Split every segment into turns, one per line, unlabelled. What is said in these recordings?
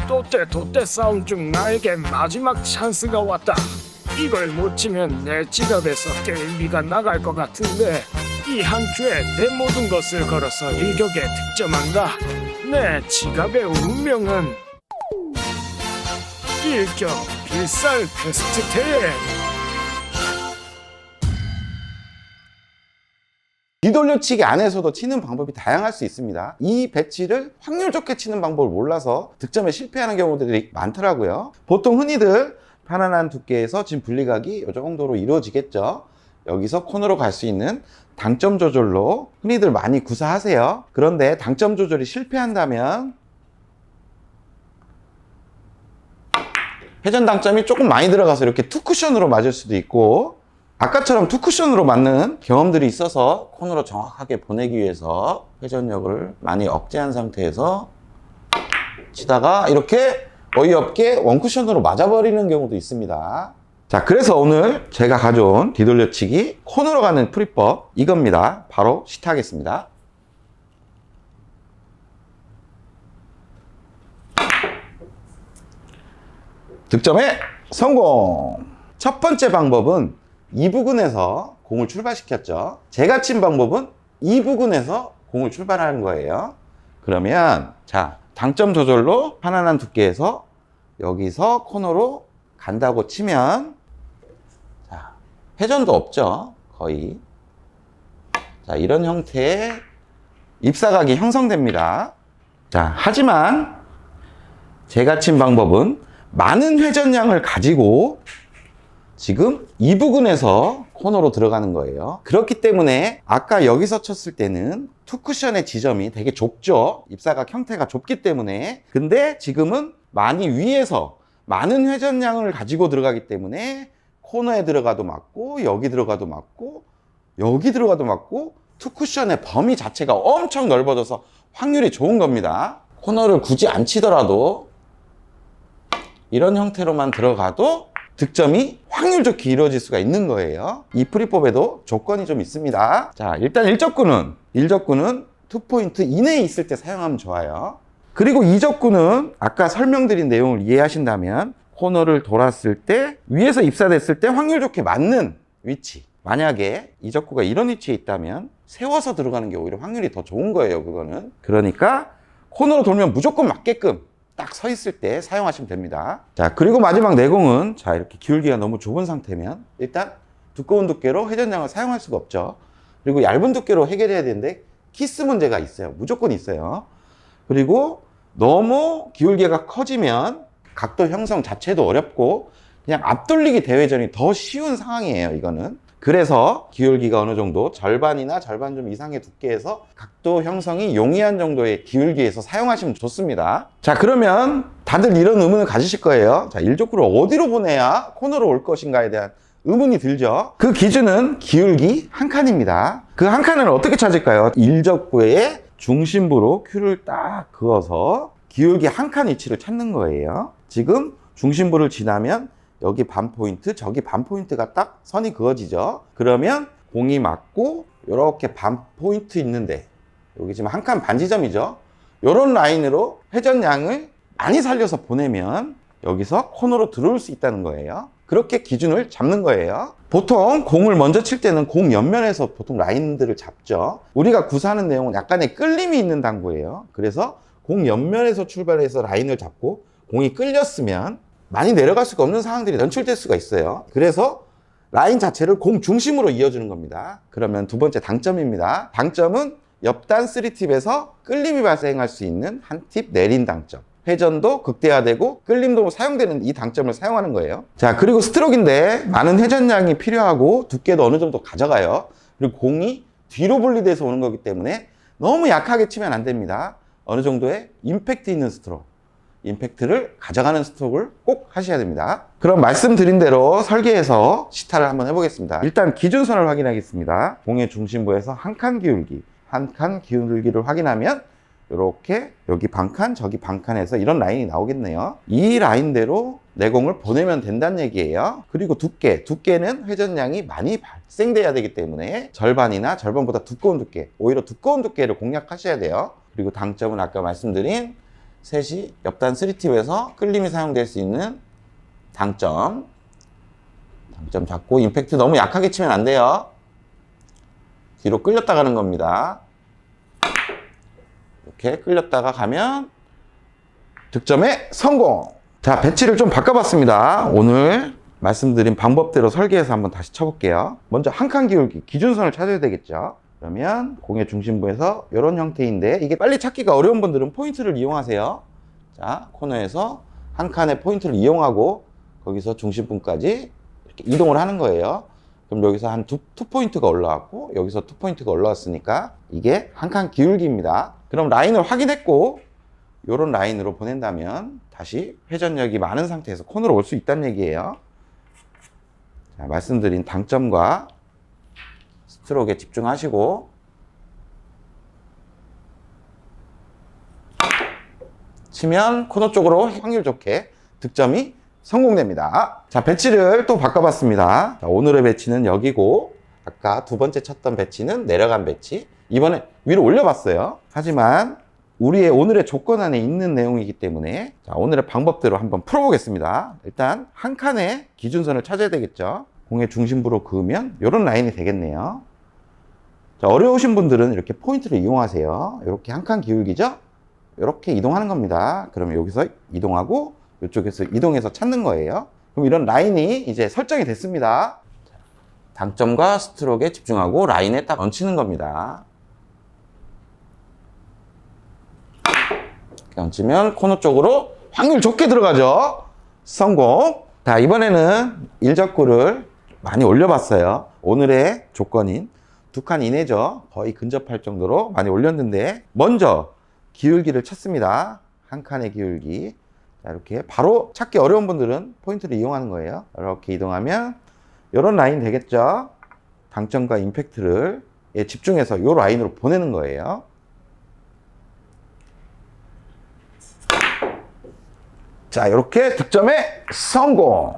또때 싸움 중 나에게 마지막 찬스가 왔다. 이걸 못 치면 내 지갑에서 게임비가 나갈 것 같은데 이 한 큐에 내 모든 것을 걸어서 일격에 득점한다. 내 지갑의 운명은 일격 필살 베스트 10.
뒤돌려치기 안에서도 치는 방법이 다양할 수 있습니다. 이 배치를 확률 좋게 치는 방법을 몰라서 득점에 실패하는 경우들이 많더라고요. 보통 흔히들 편안한 두께에서 지금 분리각이 이 정도로 이루어지겠죠. 여기서 코너로 갈 수 있는 당점 조절로 흔히들 많이 구사하세요. 그런데 당점 조절이 실패한다면 회전 당점이 조금 많이 들어가서 이렇게 투쿠션으로 맞을 수도 있고, 아까처럼 투쿠션으로 맞는 경험들이 있어서 코너로 정확하게 보내기 위해서 회전력을 많이 억제한 상태에서 치다가 이렇게 어이없게 원쿠션으로 맞아버리는 경우도 있습니다. 자, 그래서 오늘 제가 가져온 뒤돌려치기 코너로 가는 풀이법 이겁니다. 바로 시타하겠습니다. 득점에 성공! 첫 번째 방법은 이 부근에서 공을 출발시켰죠. 제가 친 방법은 이 부근에서 공을 출발하는 거예요. 그러면 자, 당점 조절로 편안한 두께에서 여기서 코너로 간다고 치면 자, 회전도 없죠. 거의. 자, 이런 형태의 입사각이 형성됩니다. 자, 하지만 제가 친 방법은 많은 회전량을 가지고 지금 이 부근에서 코너로 들어가는 거예요. 그렇기 때문에 아까 여기서 쳤을 때는 투쿠션의 지점이 되게 좁죠. 입사각 형태가 좁기 때문에. 근데 지금은 많이 위에서 많은 회전량을 가지고 들어가기 때문에 코너에 들어가도 맞고 여기 들어가도 맞고 여기 들어가도 맞고 투쿠션의 범위 자체가 엄청 넓어져서 확률이 좋은 겁니다. 코너를 굳이 안 치더라도 이런 형태로만 들어가도 득점이 확률 좋게 이루어질 수가 있는 거예요. 이 풀이법에도 조건이 좀 있습니다. 자, 일단 일적구는 2포인트 이내에 있을 때 사용하면 좋아요. 그리고 이적구는 아까 설명드린 내용을 이해하신다면 코너를 돌았을 때 위에서 입사됐을 때 확률 좋게 맞는 위치, 만약에 이적구가 이런 위치에 있다면 세워서 들어가는 게 오히려 확률이 더 좋은 거예요. 그거는. 그러니까 코너로 돌면 무조건 맞게끔 딱 서 있을 때 사용하시면 됩니다. 자, 그리고 마지막 내공은 자, 이렇게 기울기가 너무 좁은 상태면 일단 두꺼운 두께로 회전량을 사용할 수가 없죠. 그리고 얇은 두께로 해결해야 되는데 키스 문제가 있어요. 무조건 있어요. 그리고 너무 기울기가 커지면 각도 형성 자체도 어렵고 그냥 앞돌리기 대회전이 더 쉬운 상황이에요. 이거는. 그래서 기울기가 어느 정도 절반이나 절반 좀 이상의 두께에서 각도 형성이 용이한 정도의 기울기에서 사용하시면 좋습니다. 자, 그러면 다들 이런 의문을 가지실 거예요. 자, 일적구를 어디로 보내야 코너로 올 것인가에 대한 의문이 들죠. 그 기준은 기울기 한 칸입니다. 그 한 칸을 어떻게 찾을까요? 일적구의 중심부로 큐를 딱 그어서 기울기 한 칸 위치를 찾는 거예요. 지금 중심부를 지나면 여기 반 포인트, 저기 반 포인트가 딱 선이 그어지죠. 그러면 공이 맞고 이렇게 반 포인트 있는데 여기 지금 한 칸 반 지점이죠. 이런 라인으로 회전량을 많이 살려서 보내면 여기서 코너로 들어올 수 있다는 거예요. 그렇게 기준을 잡는 거예요. 보통 공을 먼저 칠 때는 공 옆면에서 보통 라인들을 잡죠. 우리가 구사하는 내용은 약간의 끌림이 있는 당구예요. 그래서 공 옆면에서 출발해서 라인을 잡고 공이 끌렸으면 많이 내려갈 수가 없는 상황들이 연출될 수가 있어요. 그래서 라인 자체를 공 중심으로 이어주는 겁니다. 그러면 두 번째 당점입니다. 당점은 옆단 3팁에서 끌림이 발생할 수 있는 한 팁 내린 당점. 회전도 극대화되고 끌림도 사용되는 이 당점을 사용하는 거예요. 자, 그리고 스트로크인데 많은 회전량이 필요하고 두께도 어느 정도 가져가요. 그리고 공이 뒤로 분리돼서 오는 거기 때문에 너무 약하게 치면 안 됩니다. 어느 정도의 임팩트 있는 스트로크. 임팩트를 가져가는 스트로크를 꼭 하셔야 됩니다. 그럼 말씀드린 대로 설계해서 시타를 한번 해보겠습니다. 일단 기준선을 확인하겠습니다. 공의 중심부에서 한 칸 기울기를 확인하면 이렇게 여기 반칸 저기 반칸에서 이런 라인이 나오겠네요. 이 라인대로 내공을 보내면 된다는 얘기예요. 그리고 두께는 회전량이 많이 발생돼야 되기 때문에 절반이나 절반보다 두꺼운 두께, 오히려 두꺼운 두께를 공략하셔야 돼요. 그리고 당점은 아까 말씀드린 셋이 옆단 3팁에서 끌림이 사용될 수 있는 당점. 당점 잡고 임팩트 너무 약하게 치면 안 돼요. 뒤로 끌렸다 가는 겁니다. 이렇게 끌렸다가 가면 득점에 성공. 자, 배치를 좀 바꿔봤습니다. 오늘 말씀드린 방법대로 설계해서 한번 다시 쳐볼게요. 먼저 한 칸 기울기 기준선을 찾아야 되겠죠. 그러면 공의 중심부에서 이런 형태인데, 이게 빨리 찾기가 어려운 분들은 포인트를 이용하세요. 자, 코너에서 한 칸의 포인트를 이용하고 거기서 중심부까지 이렇게 이동을 하는 거예요. 그럼 여기서 한 투 포인트가 올라왔고 여기서 투 포인트가 올라왔으니까 이게 한 칸 기울기입니다. 그럼 라인을 확인했고 이런 라인으로 보낸다면 다시 회전력이 많은 상태에서 코너로 올 수 있다는 얘기예요. 자, 말씀드린 당점과 스트로크에 집중하시고 치면 코너 쪽으로 확률 좋게 득점이 성공됩니다. 자, 배치를 또 바꿔봤습니다. 자, 오늘의 배치는 여기고 아까 두 번째 쳤던 배치는 내려간 배치. 이번에 위로 올려봤어요. 하지만 우리의 오늘의 조건 안에 있는 내용이기 때문에 자, 오늘의 방법대로 한번 풀어보겠습니다. 일단 한 칸의 기준선을 찾아야 되겠죠. 공의 중심부로 그으면 이런 라인이 되겠네요. 자, 어려우신 분들은 이렇게 포인트를 이용하세요. 이렇게 한 칸 기울기죠. 이렇게 이동하는 겁니다. 그러면 여기서 이동하고 이쪽에서 이동해서 찾는 거예요. 그럼 이런 라인이 이제 설정이 됐습니다. 당점과 스트로크에 집중하고 라인에 딱 얹히는 겁니다. 이렇게 얹히면 코너 쪽으로 확률 좋게 들어가죠. 성공. 자, 이번에는 일적구를 많이 올려봤어요. 오늘의 조건인 두 칸 이내죠. 거의 근접할 정도로 많이 올렸는데 먼저 기울기를 찾습니다. 한 칸의 기울기. 자, 이렇게 바로 찾기 어려운 분들은 포인트를 이용하는 거예요. 이렇게 이동하면 이런 라인 되겠죠. 당점과 임팩트를 집중해서 이 라인으로 보내는 거예요. 자, 이렇게 득점에 성공.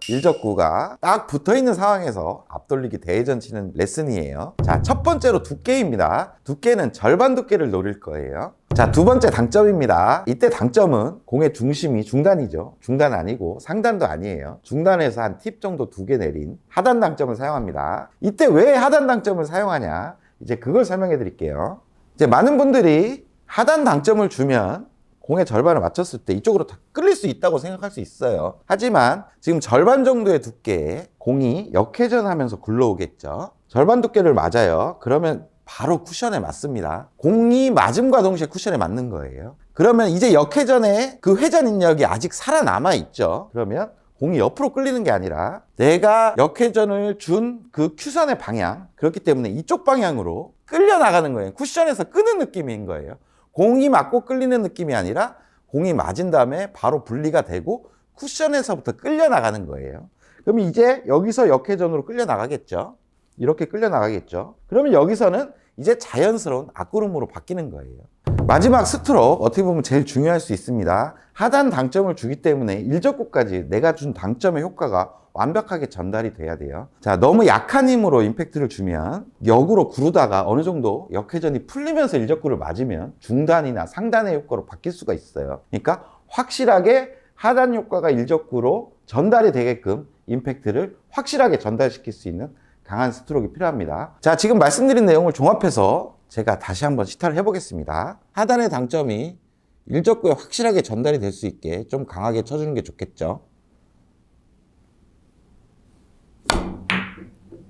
일적구가 딱 붙어있는 상황에서 앞돌리기 대회전 치는 레슨이에요. 자, 첫 번째로 두께입니다. 두께는 절반 두께를 노릴 거예요. 자, 두 번째 당점입니다. 이때 당점은 공의 중심이 중단이죠. 중단 아니고 상단도 아니에요. 중단에서 한 팁 정도 두 개 내린 하단 당점을 사용합니다. 이때 왜 하단 당점을 사용하냐? 이제 그걸 설명해 드릴게요. 이제 많은 분들이 하단 당점을 주면 공의 절반을 맞췄을 때 이쪽으로 다 끌릴 수 있다고 생각할 수 있어요. 하지만 지금 절반 정도의 두께에 공이 역회전하면서 굴러오겠죠. 절반 두께를 맞아요. 그러면 바로 쿠션에 맞습니다. 공이 맞음과 동시에 쿠션에 맞는 거예요. 그러면 이제 역회전에 그 회전 인력이 아직 살아남아 있죠. 그러면 공이 옆으로 끌리는 게 아니라 내가 역회전을 준 그 큐선의 방향, 그렇기 때문에 이쪽 방향으로 끌려 나가는 거예요. 쿠션에서 끄는 느낌인 거예요. 공이 맞고 끌리는 느낌이 아니라 공이 맞은 다음에 바로 분리가 되고 쿠션에서부터 끌려 나가는 거예요. 그럼 이제 여기서 역회전으로 끌려 나가겠죠. 이렇게 끌려 나가겠죠. 그러면 여기서는 이제 자연스러운 앞구름으로 바뀌는 거예요. 마지막 스트로크, 어떻게 보면 제일 중요할 수 있습니다. 하단 당점을 주기 때문에 일적구까지 내가 준 당점의 효과가 완벽하게 전달이 돼야 돼요. 자, 너무 약한 힘으로 임팩트를 주면 역으로 구르다가 어느 정도 역회전이 풀리면서 일적구를 맞으면 중단이나 상단의 효과로 바뀔 수가 있어요. 그러니까 확실하게 하단 효과가 일적구로 전달이 되게끔 임팩트를 확실하게 전달시킬 수 있는 강한 스트로크가 필요합니다. 자, 지금 말씀드린 내용을 종합해서 제가 다시 한번 시타를 해보겠습니다. 하단의 당점이 일적구에 확실하게 전달이 될 수 있게 좀 강하게 쳐주는 게 좋겠죠.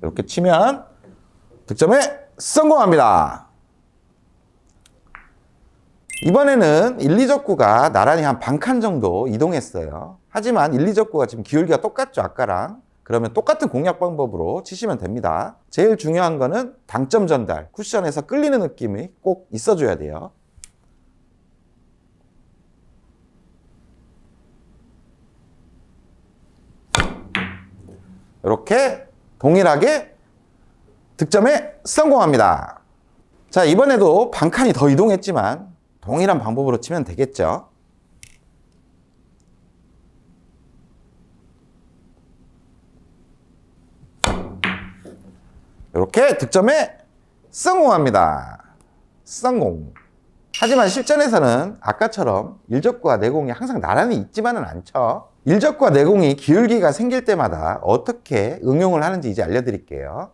이렇게 치면 득점에 성공합니다. 이번에는 1, 2적구가 나란히 한 반칸 정도 이동했어요. 하지만 1, 2적구가 지금 기울기가 똑같죠, 아까랑. 그러면 똑같은 공략 방법으로 치시면 됩니다. 제일 중요한 거는 당점 전달, 쿠션에서 끌리는 느낌이 꼭 있어줘야 돼요. 이렇게 동일하게 득점에 성공합니다. 자, 이번에도 반칸이 더 이동했지만 동일한 방법으로 치면 되겠죠. 이렇게 득점에 성공합니다. 성공. 하지만 실전에서는 아까처럼 일적과 내공이 항상 나란히 있지만은 않죠. 일적과 내공이 기울기가 생길 때마다 어떻게 응용을 하는지 이제 알려드릴게요.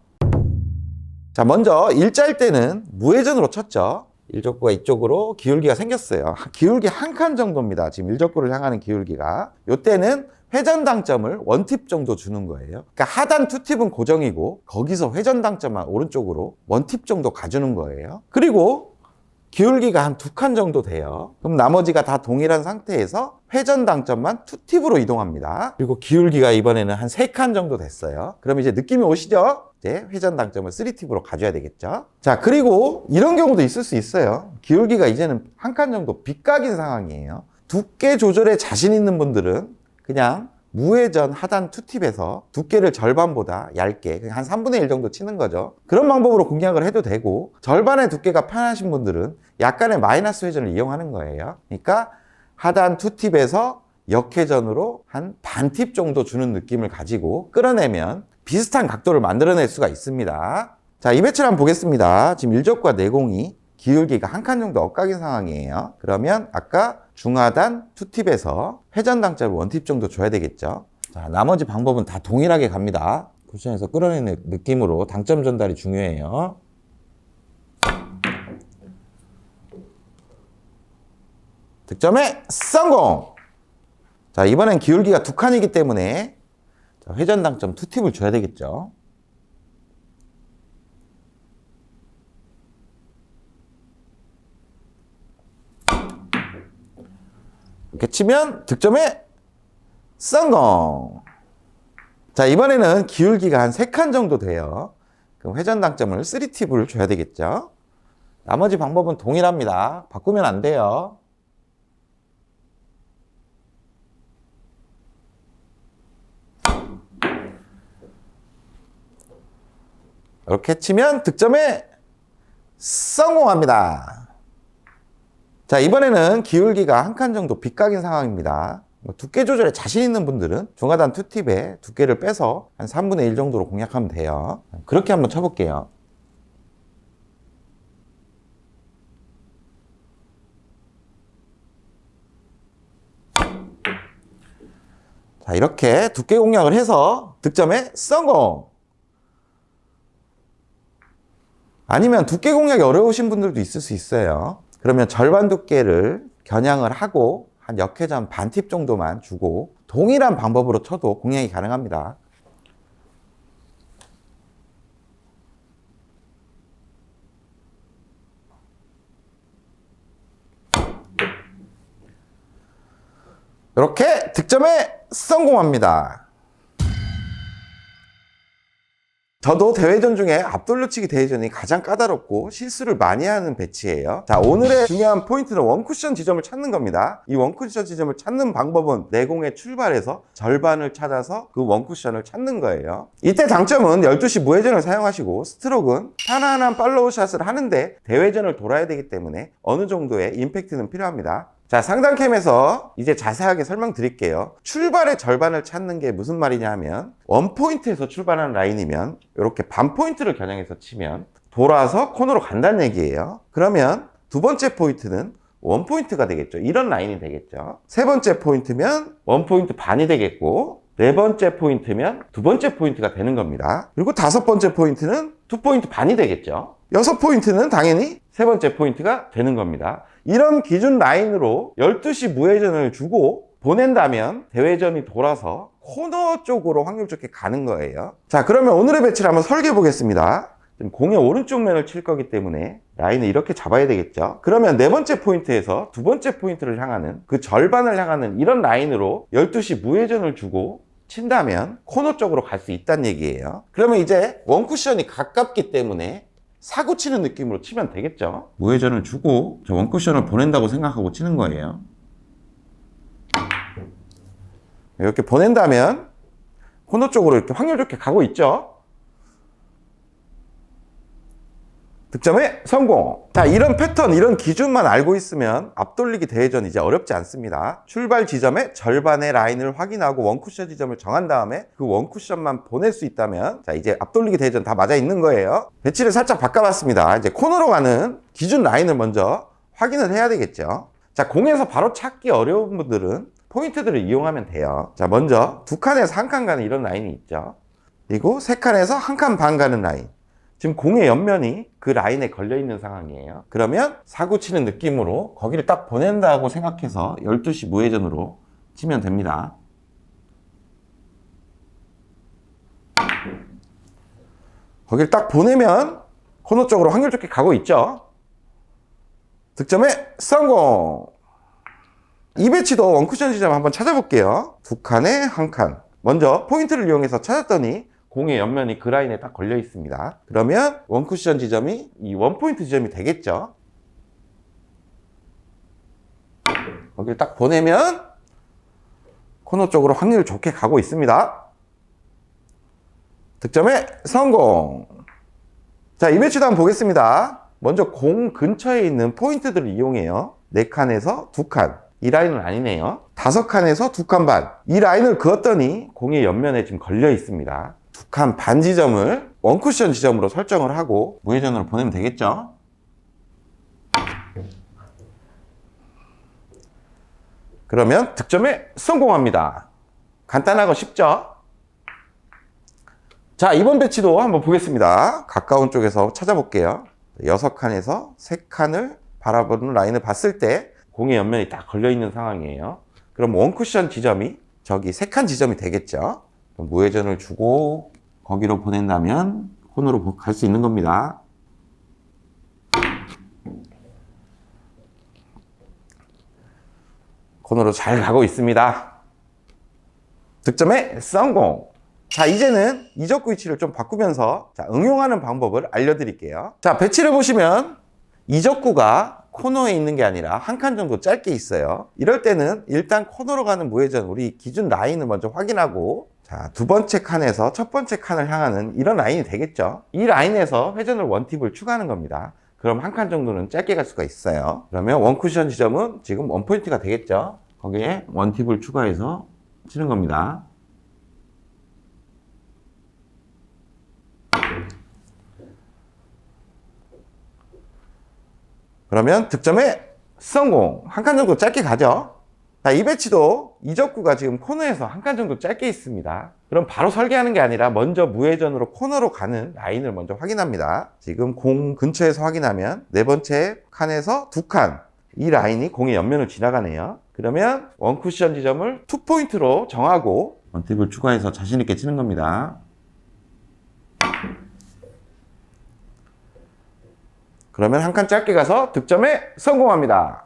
자, 먼저 일자일 때는 무회전으로 쳤죠. 일적구가 이쪽으로 기울기가 생겼어요. 기울기 한 칸 정도입니다. 지금 일적구를 향하는 기울기가. 이때는 회전 당점을 원팁 정도 주는 거예요. 그러니까 하단 투팁은 고정이고 거기서 회전 당점만 오른쪽으로 원팁 정도 가주는 거예요. 그리고 기울기가 한 2칸 정도 돼요. 그럼 나머지가 다 동일한 상태에서 회전 당점만 투팁으로 이동합니다. 그리고 기울기가 이번에는 한 3칸 정도 됐어요. 그럼 이제 느낌이 오시죠? 이제 회전 당점을 3팁으로 가져야 되겠죠. 자, 그리고 이런 경우도 있을 수 있어요. 기울기가 이제는 한 칸 정도 빗각인 상황이에요. 두께 조절에 자신 있는 분들은 그냥 무회전 하단 투팁에서 두께를 절반보다 얇게 한 3분의 1 정도 치는 거죠. 그런 방법으로 공략을 해도 되고, 절반의 두께가 편하신 분들은 약간의 마이너스 회전을 이용하는 거예요. 그러니까 하단 투팁에서 역회전으로 한 반팁 정도 주는 느낌을 가지고 끌어내면 비슷한 각도를 만들어낼 수가 있습니다. 자, 이 배치를 한번 보겠습니다. 지금 일적과 내공이 기울기가 한 칸 정도 엇각인 상황이에요. 그러면 아까 중하단 투팁에서 회전 당점을 원팁 정도 줘야 되겠죠. 자, 나머지 방법은 다 동일하게 갑니다. 쿠션에서 끌어내는 느낌으로 당점 전달이 중요해요. 득점에 성공! 자, 이번엔 기울기가 2칸이기 때문에 회전 당점 투팁을 줘야 되겠죠. 이렇게 치면 득점에 성공! 자, 이번에는 기울기가 한 3칸 정도 돼요. 그럼 회전 당점을 3팁을 줘야 되겠죠. 나머지 방법은 동일합니다. 바꾸면 안 돼요. 이렇게 치면 득점에 성공합니다. 자, 이번에는 기울기가 한 칸 정도 빗각인 상황입니다. 두께 조절에 자신 있는 분들은 중하단 투팁에 두께를 빼서 한 3분의 1 정도로 공략하면 돼요. 그렇게 한번 쳐볼게요. 자, 이렇게 두께 공략을 해서 득점에 성공! 아니면 두께 공략이 어려우신 분들도 있을 수 있어요. 그러면 절반 두께를 겨냥을 하고 한 역회전 반팁 정도만 주고 동일한 방법으로 쳐도 공략이 가능합니다. 이렇게 득점에 성공합니다. 저도 대회전 중에 앞돌려치기 대회전이 가장 까다롭고 실수를 많이 하는 배치예요. 자, 오늘의 중요한 포인트는 원쿠션 지점을 찾는 겁니다. 이 원쿠션 지점을 찾는 방법은 내공의 출발에서 절반을 찾아서 그 원쿠션을 찾는 거예요. 이때 장점은 12시 무회전을 사용하시고 스트로크는 편안한 팔로우 샷을 하는데 대회전을 돌아야 되기 때문에 어느 정도의 임팩트는 필요합니다. 자, 상단캠에서 이제 자세하게 설명드릴게요. 출발의 절반을 찾는 게 무슨 말이냐 하면 원포인트에서 출발하는 라인이면 이렇게 반포인트를 겨냥해서 치면 돌아서 코너로 간다는 얘기예요. 그러면 두 번째 포인트는 원포인트가 되겠죠. 이런 라인이 되겠죠. 세 번째 포인트면 원포인트 반이 되겠고, 네 번째 포인트면 두 번째 포인트가 되는 겁니다. 그리고 다섯 번째 포인트는 두 포인트 반이 되겠죠. 여섯 포인트는 당연히 세 번째 포인트가 되는 겁니다. 이런 기준 라인으로 12시 무회전을 주고 보낸다면 대회전이 돌아서 코너 쪽으로 확률 좋게 가는 거예요. 자, 그러면 오늘의 배치를 한번 설계해 보겠습니다. 지금 공의 오른쪽 면을 칠 거기 때문에 라인을 이렇게 잡아야 되겠죠. 그러면 네 번째 포인트에서 두 번째 포인트를 향하는 그 절반을 향하는 이런 라인으로 12시 무회전을 주고 친다면 코너 쪽으로 갈 수 있다는 얘기예요. 그러면 이제 원쿠션이 가깝기 때문에 사고 치는 느낌으로 치면 되겠죠. 무회전을 주고 원쿠션을 보낸다고 생각하고 치는 거예요. 이렇게 보낸다면 코너 쪽으로 이렇게 확률 좋게 가고 있죠. 득점에 성공! 자, 이런 패턴, 이런 기준만 알고 있으면 앞돌리기 대회전 이제 어렵지 않습니다. 출발 지점의 절반의 라인을 확인하고 원쿠션 지점을 정한 다음에 그 원쿠션만 보낼 수 있다면, 자, 이제 앞돌리기 대회전 다 맞아 있는 거예요. 배치를 살짝 바꿔봤습니다. 이제 코너로 가는 기준 라인을 먼저 확인을 해야 되겠죠. 자, 공에서 바로 찾기 어려운 분들은 포인트들을 이용하면 돼요. 자, 먼저 2칸에서 1칸 가는 이런 라인이 있죠. 그리고 3칸에서 1칸 반 가는 라인. 지금 공의 옆면이 그 라인에 걸려 있는 상황이에요. 그러면 사구 치는 느낌으로 거기를 딱 보낸다고 생각해서 12시 무회전으로 치면 됩니다. 거기를 딱 보내면 코너 쪽으로 확률 좋게 가고 있죠. 득점에 성공! 이 배치도 원쿠션 지점 한번 찾아볼게요. 2칸에 1칸. 먼저 포인트를 이용해서 찾았더니 공의 옆면이 그 라인에 딱 걸려 있습니다. 그러면 원쿠션 지점이 이 원포인트 지점이 되겠죠. 거기를 딱 보내면 코너 쪽으로 확률 좋게 가고 있습니다. 득점에 성공! 자, 이 배치도 한번 보겠습니다. 먼저 공 근처에 있는 포인트들을 이용해요. 4칸에서 2칸. 이 라인은 아니네요. 5칸에서 2칸 반. 이 라인을 그었더니 공의 옆면에 지금 걸려 있습니다. 2칸 반 지점을 원쿠션 지점으로 설정을 하고 무회전으로 보내면 되겠죠. 그러면 득점에 성공합니다. 간단하고 쉽죠? 자, 이번 배치도 한번 보겠습니다. 가까운 쪽에서 찾아볼게요. 6칸에서 3칸을 바라보는 라인을 봤을 때 공의 옆면이 딱 걸려있는 상황이에요. 그럼 원쿠션 지점이 저기 3칸 지점이 되겠죠. 무회전을 주고 거기로 보낸다면 코너로 갈 수 있는 겁니다. 코너로 잘 가고 있습니다. 득점에 성공! 자, 이제는 이적구 위치를 좀 바꾸면서 응용하는 방법을 알려드릴게요. 자, 배치를 보시면 이적구가 코너에 있는 게 아니라 1칸 정도 짧게 있어요. 이럴 때는 일단 코너로 가는 무회전, 우리 기준 라인을 먼저 확인하고, 자, 2번째 칸에서 첫 번째 칸을 향하는 이런 라인이 되겠죠. 이 라인에서 회전을 원팁을 추가하는 겁니다. 그럼 1칸 정도는 짧게 갈 수가 있어요. 그러면 원쿠션 지점은 지금 원포인트가 되겠죠. 거기에 원팁을 추가해서 치는 겁니다. 그러면 득점에 성공! 1칸 정도 짧게 가죠. 자, 이 배치도 이적구가 지금 코너에서 1칸 정도 짧게 있습니다. 그럼 바로 설계하는 게 아니라 먼저 무회전으로 코너로 가는 라인을 먼저 확인합니다. 지금 공 근처에서 확인하면 4번째 칸에서 2칸, 이 라인이 공의 옆면을 지나가네요. 그러면 원쿠션 지점을 2포인트로 정하고 원팁을 추가해서 자신 있게 치는 겁니다. 그러면 1칸 짧게 가서 득점에 성공합니다.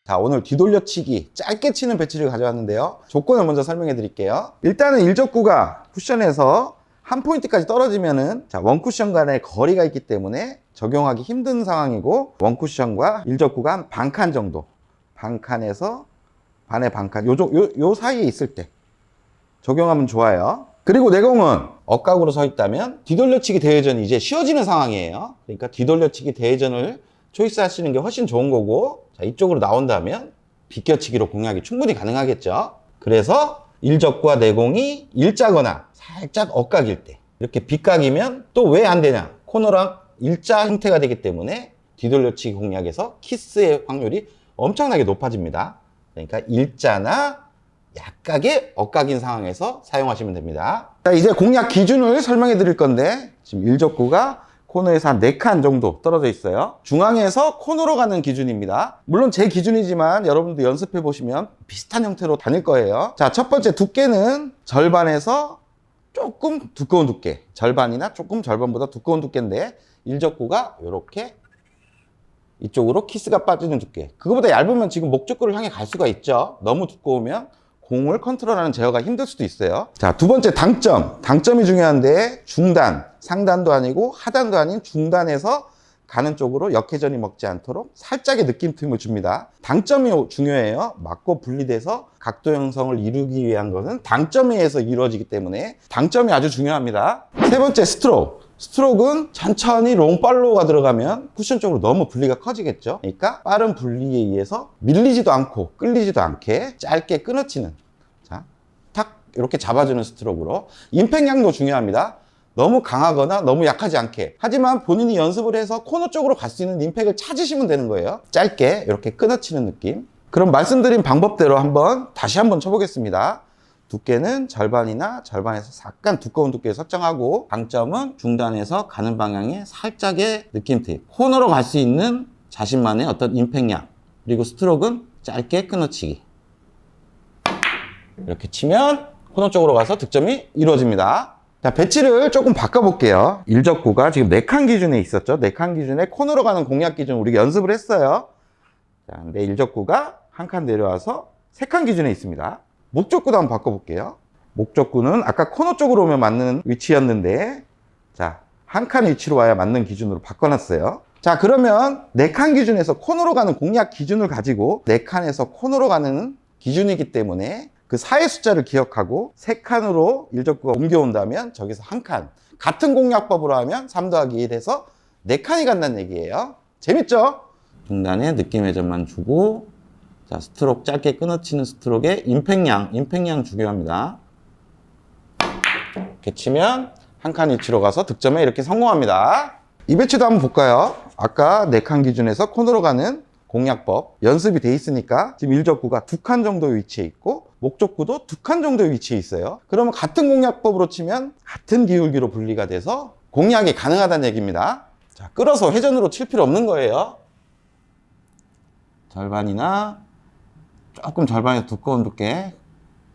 자, 오늘 뒤돌려치기 짧게 치는 배치를 가져왔는데요. 조건을 먼저 설명해 드릴게요. 일단은 일적구가 쿠션에서 한 포인트까지 떨어지면은 원쿠션 간의 거리가 있기 때문에 적용하기 힘든 상황이고, 원쿠션과 일적구가 한 반칸 정도, 반칸에서 반의 반칸, 요 사이에 있을 때 적용하면 좋아요. 그리고 내 공은 억각으로 서 있다면 뒤돌려치기 대회전이 이제 쉬워지는 상황이에요. 그러니까 뒤돌려치기 대회전을 초이스 하시는 게 훨씬 좋은 거고, 자, 이쪽으로 나온다면 비껴치기로 공략이 충분히 가능하겠죠. 그래서 일적과 내공이 일자거나 살짝 억각일 때, 이렇게 빗각이면 또 왜 안 되냐, 코너랑 일자 형태가 되기 때문에 뒤돌려치기 공략에서 키스의 확률이 엄청나게 높아집니다. 그러니까 일자나 약각의 억각인 상황에서 사용하시면 됩니다. 자, 이제 공략 기준을 설명해 드릴 건데, 지금 일적구가 코너에서 한 4칸 정도 떨어져 있어요. 중앙에서 코너로 가는 기준입니다. 물론 제 기준이지만 여러분도 연습해 보시면 비슷한 형태로 다닐 거예요. 자, 첫 번째 두께는 절반에서 조금 두꺼운 두께, 절반이나 조금 절반보다 두꺼운 두께인데, 일적구가 이렇게 이쪽으로 키스가 빠지는 두께. 그거보다 얇으면 지금 목적구를 향해 갈 수가 있죠. 너무 두꺼우면 공을 컨트롤하는 제어가 힘들 수도 있어요. 자, 두 번째 당점. 당점이 중요한데, 중단, 상단도 아니고 하단도 아닌 중단에서 가는 쪽으로 역회전이 먹지 않도록 살짝의 느낌 틈을 줍니다. 당점이 중요해요. 맞고 분리돼서 각도 형성을 이루기 위한 것은 당점에 의해서 이루어지기 때문에 당점이 아주 중요합니다. 세 번째 스트로크. 스트로크는 천천히 롱팔로우가 들어가면 쿠션 쪽으로 너무 분리가 커지겠죠. 그러니까 빠른 분리에 의해서 밀리지도 않고 끌리지도 않게 짧게 끊어치는, 자, 탁 이렇게 잡아주는 스트로크로. 임팩량도 중요합니다. 너무 강하거나 너무 약하지 않게. 하지만 본인이 연습을 해서 코너 쪽으로 갈 수 있는 임팩을 찾으시면 되는 거예요. 짧게 이렇게 끊어치는 느낌. 그럼 말씀드린 방법대로 다시 한번 쳐보겠습니다. 두께는 절반이나 절반에서 약간 두꺼운 두께 설정하고, 방점은 중단에서 가는 방향의 살짝의 느낌 팁. 코너로 갈 수 있는 자신만의 어떤 임팩량. 그리고 스트로크는 짧게 끊어치기. 이렇게 치면 코너 쪽으로 가서 득점이 이루어집니다. 자, 배치를 조금 바꿔볼게요. 일적구가 지금 4칸 기준에 있었죠. 4칸 기준에 코너로 가는 공략 기준 우리가 연습을 했어요. 자, 근데 일적구가 한 칸 내려와서 3칸 기준에 있습니다. 목적구도 한번 바꿔볼게요. 목적구는 아까 코너 쪽으로 오면 맞는 위치였는데, 자, 한 칸 위치로 와야 맞는 기준으로 바꿔놨어요. 자, 그러면 4칸 기준에서 코너로 가는 공략 기준을 가지고 4칸에서 코너로 가는 기준이기 때문에 그 사의 숫자를 기억하고 3칸으로 일적구가 옮겨온다면 저기서 한 칸. 같은 공략법으로 하면 3 더하기 1해서 4칸이 간다는 얘기예요. 재밌죠? 중단에 느낌 회전만 주고, 자, 스트로크 짧게 끊어치는 스트로크에 임팩량 중요합니다. 이렇게 치면 한 칸 위치로 가서 득점에 이렇게 성공합니다. 이 배치도 한번 볼까요? 아까 4칸 기준에서 코너로 가는 공략법 연습이 돼 있으니까 지금 일적구가 2칸 정도의 위치에 있고 목적구도 2칸 정도의 위치에 있어요. 그러면 같은 공략법으로 치면 같은 기울기로 분리가 돼서 공략이 가능하다는 얘기입니다. 자, 끌어서 회전으로 칠 필요 없는 거예요. 절반이나 조금 절반에서 두꺼운 두께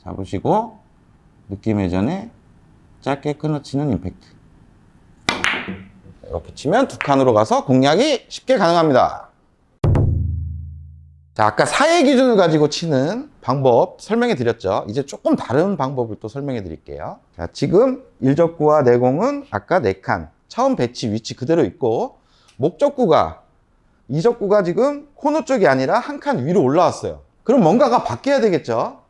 잡으시고 느낌 회전에 짧게 끊어치는 임팩트. 이렇게 치면 2칸으로 가서 공략이 쉽게 가능합니다. 자, 아까 사의 기준을 가지고 치는 방법 설명해 드렸죠. 이제 조금 다른 방법을 또 설명해 드릴게요. 자, 지금 일적구와 내공은 아까 4칸 처음 배치 위치 그대로 있고, 목적구가 이적구가 지금 코너 쪽이 아니라 한 칸 위로 올라왔어요. 그럼 뭔가가 바뀌어야 되겠죠.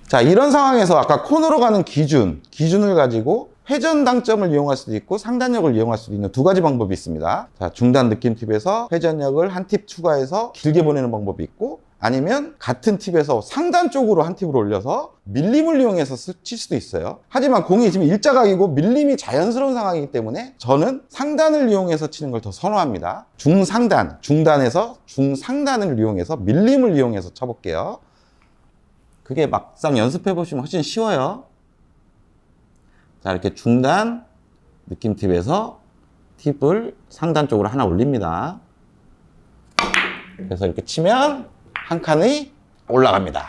자, 이런 상황에서 아까 코너로 가는 기준을 가지고 회전 당점을 이용할 수도 있고 상단력을 이용할 수도 있는 2가지 방법이 있습니다. 자, 중단 느낌 팁에서 회전력을 한 팁 추가해서 길게 보내는 방법이 있고, 아니면 같은 팁에서 상단 쪽으로 한 팁을 올려서 밀림을 이용해서 칠 수도 있어요. 하지만 공이 지금 일자각이고 밀림이 자연스러운 상황이기 때문에 저는 상단을 이용해서 치는 걸 더 선호합니다. 중단에서 중상단을 이용해서 밀림을 이용해서 쳐볼게요. 그게 막상 연습해 보시면 훨씬 쉬워요. 자, 이렇게 중단 느낌 팁에서 팁을 상단 쪽으로 하나 올립니다. 그래서 이렇게 치면 한 칸이 올라갑니다.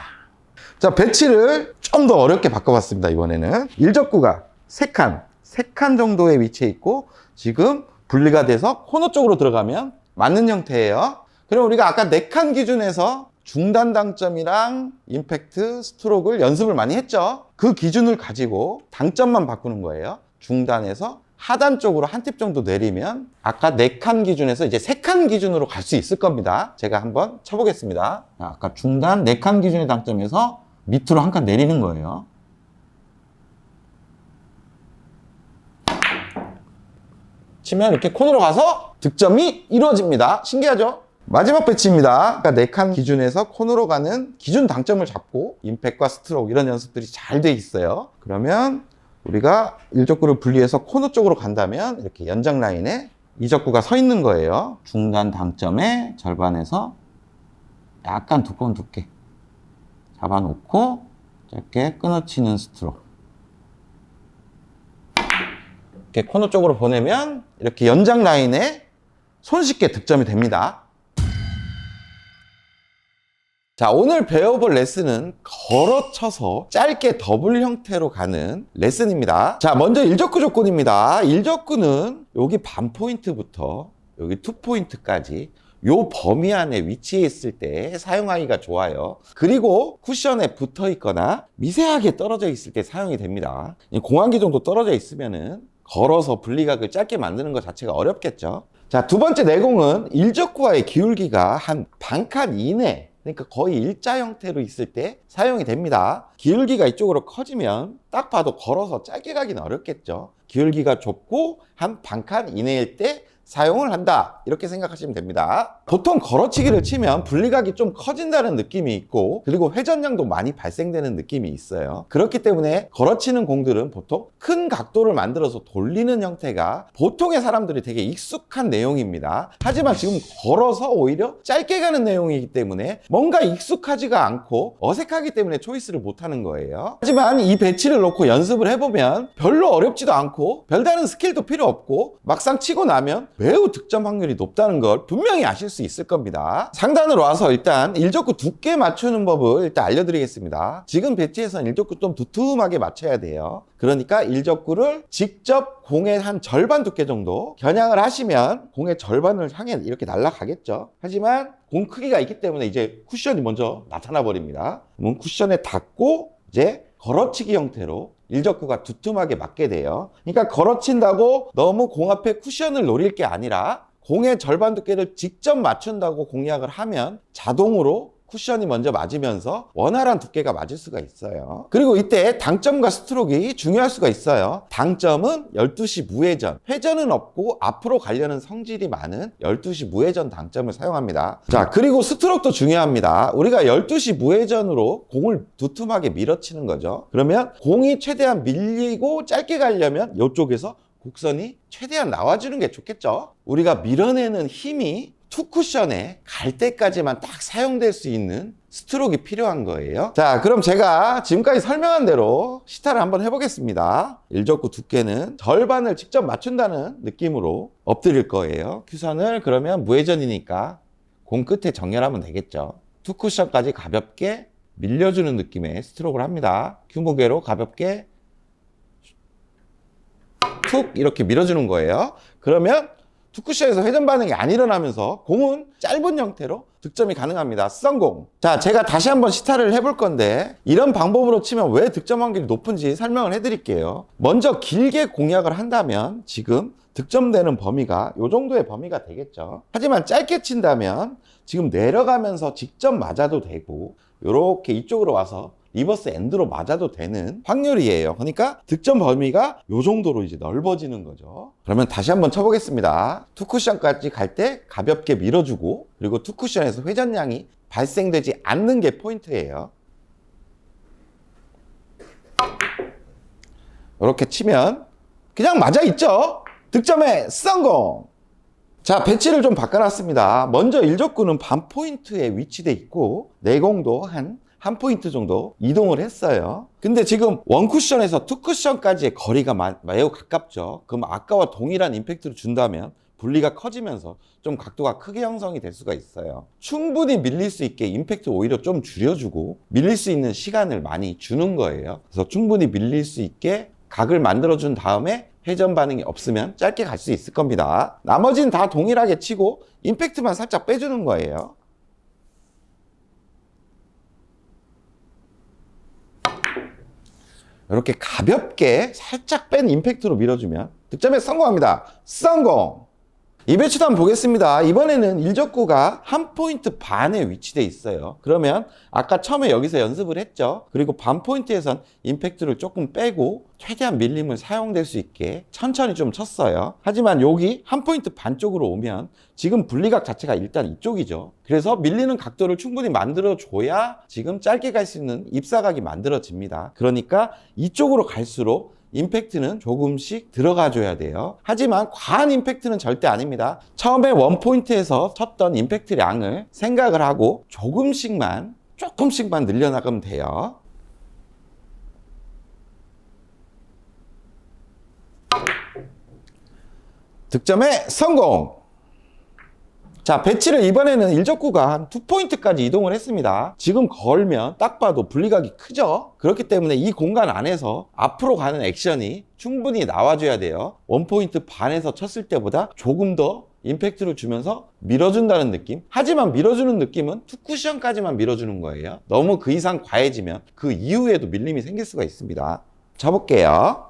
자, 배치를 좀 더 어렵게 바꿔봤습니다. 이번에는 일적구가 3칸 정도의 위치에 있고 지금 분리가 돼서 코너 쪽으로 들어가면 맞는 형태예요. 그럼 우리가 아까 4칸 기준에서 중단 당점이랑 임팩트, 스트로크를 연습을 많이 했죠. 그 기준을 가지고 당점만 바꾸는 거예요. 중단에서 하단 쪽으로 한 팁 정도 내리면 아까 4칸 기준에서 이제 3칸 기준으로 갈 수 있을 겁니다. 제가 한번 쳐보겠습니다. 아까 중단 4칸 기준의 당점에서 밑으로 한 칸 내리는 거예요. 치면 이렇게 코너로 가서 득점이 이루어집니다. 신기하죠? 마지막 배치입니다. 그러니까 4칸 기준에서 코너로 가는 기준 당점을 잡고 임팩트과 스트로크 이런 연습들이 잘 돼 있어요. 그러면 우리가 일적구를 분리해서 코너 쪽으로 간다면 이렇게 연장 라인에 이적구가 서 있는 거예요. 중단 당점의 절반에서 약간 두꺼운 두께 잡아놓고 짧게 끊어치는 스트로크. 이렇게 코너 쪽으로 보내면 이렇게 연장 라인에 손쉽게 득점이 됩니다. 자, 오늘 배워볼 레슨은 걸어쳐서 짧게 더블 형태로 가는 레슨입니다. 자, 먼저 일적구 조건입니다. 일적구는 여기 반 포인트부터 여기 2포인트까지 요 범위 안에 위치해 있을 때 사용하기가 좋아요. 그리고 쿠션에 붙어 있거나 미세하게 떨어져 있을 때 사용이 됩니다. 공항기 정도 떨어져 있으면은 걸어서 분리각을 짧게 만드는 것 자체가 어렵겠죠. 자, 두 번째 내공은 일적구와의 기울기가 한 반칸 이내, 그러니까 거의 일자 형태로 있을 때 사용이 됩니다. 기울기가 이쪽으로 커지면 딱 봐도 걸어서 짧게 가기는 어렵겠죠. 기울기가 좁고 한 반칸 이내일 때 사용을 한다, 이렇게 생각하시면 됩니다. 보통 걸어치기를 치면 분리각이 좀 커진다는 느낌이 있고, 그리고 회전량도 많이 발생되는 느낌이 있어요. 그렇기 때문에 걸어치는 공들은 보통 큰 각도를 만들어서 돌리는 형태가 보통의 사람들이 되게 익숙한 내용입니다. 하지만 지금 걸어서 오히려 짧게 가는 내용이기 때문에 뭔가 익숙하지가 않고 어색하기 때문에 초이스를 못하는 거예요. 하지만 이 배치를 놓고 연습을 해보면 별로 어렵지도 않고 별다른 스킬도 필요 없고 막상 치고 나면 매우 득점 확률이 높다는 걸 분명히 아실 수 있을 겁니다. 상단으로 와서 일단 일적구 두께 맞추는 법을 일단 알려드리겠습니다. 지금 배치에서는 일적구 좀 두툼하게 맞춰야 돼요. 그러니까 일적구를 직접 공의 한 절반 두께 정도 겨냥을 하시면 공의 절반을 향해 이렇게 날아가겠죠. 하지만 공 크기가 있기 때문에 이제 쿠션이 먼저 나타나 버립니다. 그러면 쿠션에 닿고 이제 걸어치기 형태로 일적구가 두툼하게 맞게 돼요. 그러니까 걸어친다고 너무 공 앞에 쿠션을 노릴 게 아니라 공의 절반 두께를 직접 맞춘다고 공략을 하면 자동으로 쿠션이 먼저 맞으면서 원활한 두께가 맞을 수가 있어요. 그리고 이때 당점과 스트로크가 중요할 수가 있어요. 당점은 12시 무회전, 회전은 없고 앞으로 가려는 성질이 많은 12시 무회전 당점을 사용합니다. 자, 그리고 스트로크도 중요합니다. 우리가 12시 무회전으로 공을 두툼하게 밀어치는 거죠. 그러면 공이 최대한 밀리고 짧게 가려면 이쪽에서 곡선이 최대한 나와주는 게 좋겠죠. 우리가 밀어내는 힘이 투쿠션에 갈 때까지만 딱 사용될 수 있는 스트로크가 필요한 거예요. 자, 그럼 제가 지금까지 설명한 대로 시타를 한번 해보겠습니다. 일적구 두께는 절반을 직접 맞춘다는 느낌으로 엎드릴 거예요. 큐선을 그러면 무회전이니까 공 끝에 정렬하면 되겠죠. 투쿠션까지 가볍게 밀려주는 느낌의 스트로크를 합니다. 큐무게로 가볍게 툭 이렇게 밀어주는 거예요. 그러면 투쿠션에서 회전 반응이 안 일어나면서 공은 짧은 형태로 득점이 가능합니다. 성공! 자, 제가 다시 한번 시타를 해볼 건데 이런 방법으로 치면 왜 득점 확률이 높은지 설명을 해드릴게요. 먼저 길게 공략을 한다면 지금 득점되는 범위가 이 정도의 범위가 되겠죠. 하지만 짧게 친다면 지금 내려가면서 직접 맞아도 되고 이렇게 이쪽으로 와서 리버스 엔드로 맞아도 되는 확률이에요. 그러니까 득점 범위가 이 정도로 이제 넓어지는 거죠. 그러면 다시 한번 쳐보겠습니다. 투쿠션까지 갈 때 가볍게 밀어주고 그리고 투쿠션에서 회전량이 발생되지 않는 게 포인트예요. 이렇게 치면 그냥 맞아 있죠. 득점에 성공! 자, 배치를 좀 바꿔놨습니다. 먼저 일적구는 반 포인트에 위치돼 있고 내공도 한 포인트 정도 이동을 했어요. 근데 지금 원 쿠션에서 투 쿠션까지의 거리가 매우 가깝죠. 그럼 아까와 동일한 임팩트를 준다면 분리가 커지면서 좀 각도가 크게 형성이 될 수가 있어요. 충분히 밀릴 수 있게 임팩트 오히려 좀 줄여주고 밀릴 수 있는 시간을 많이 주는 거예요. 그래서 충분히 밀릴 수 있게 각을 만들어준 다음에 회전 반응이 없으면 짧게 갈 수 있을 겁니다. 나머지는 다 동일하게 치고 임팩트만 살짝 빼주는 거예요. 이렇게 가볍게 살짝 뺀 임팩트로 밀어주면 득점에 성공합니다. 성공! 이 배치도 한번 보겠습니다. 이번에는 일적구가 한 포인트 반에 위치돼 있어요. 그러면 아까 처음에 여기서 연습을 했죠. 그리고 반 포인트에선 임팩트를 조금 빼고 최대한 밀림을 사용될 수 있게 천천히 좀 쳤어요. 하지만 여기 한 포인트 반 쪽으로 오면 지금 분리각 자체가 일단 이쪽이죠. 그래서 밀리는 각도를 충분히 만들어줘야 지금 짧게 갈 수 있는 입사각이 만들어집니다. 그러니까 이쪽으로 갈수록 임팩트는 조금씩 들어가 줘야 돼요. 하지만 과한 임팩트는 절대 아닙니다. 처음에 원 포인트에서 쳤던 임팩트량을 생각을 하고 조금씩만 늘려나가면 돼요. 득점에 성공! 자, 배치를 이번에는 일적구가 한 2포인트까지 이동을 했습니다. 지금 걸면 딱 봐도 분리각이 크죠? 그렇기 때문에 이 공간 안에서 앞으로 가는 액션이 충분히 나와줘야 돼요. 1포인트 반에서 쳤을 때보다 조금 더 임팩트를 주면서 밀어준다는 느낌? 하지만 밀어주는 느낌은 투쿠션까지만 밀어주는 거예요. 너무 그 이상 과해지면 그 이후에도 밀림이 생길 수가 있습니다. 쳐볼게요.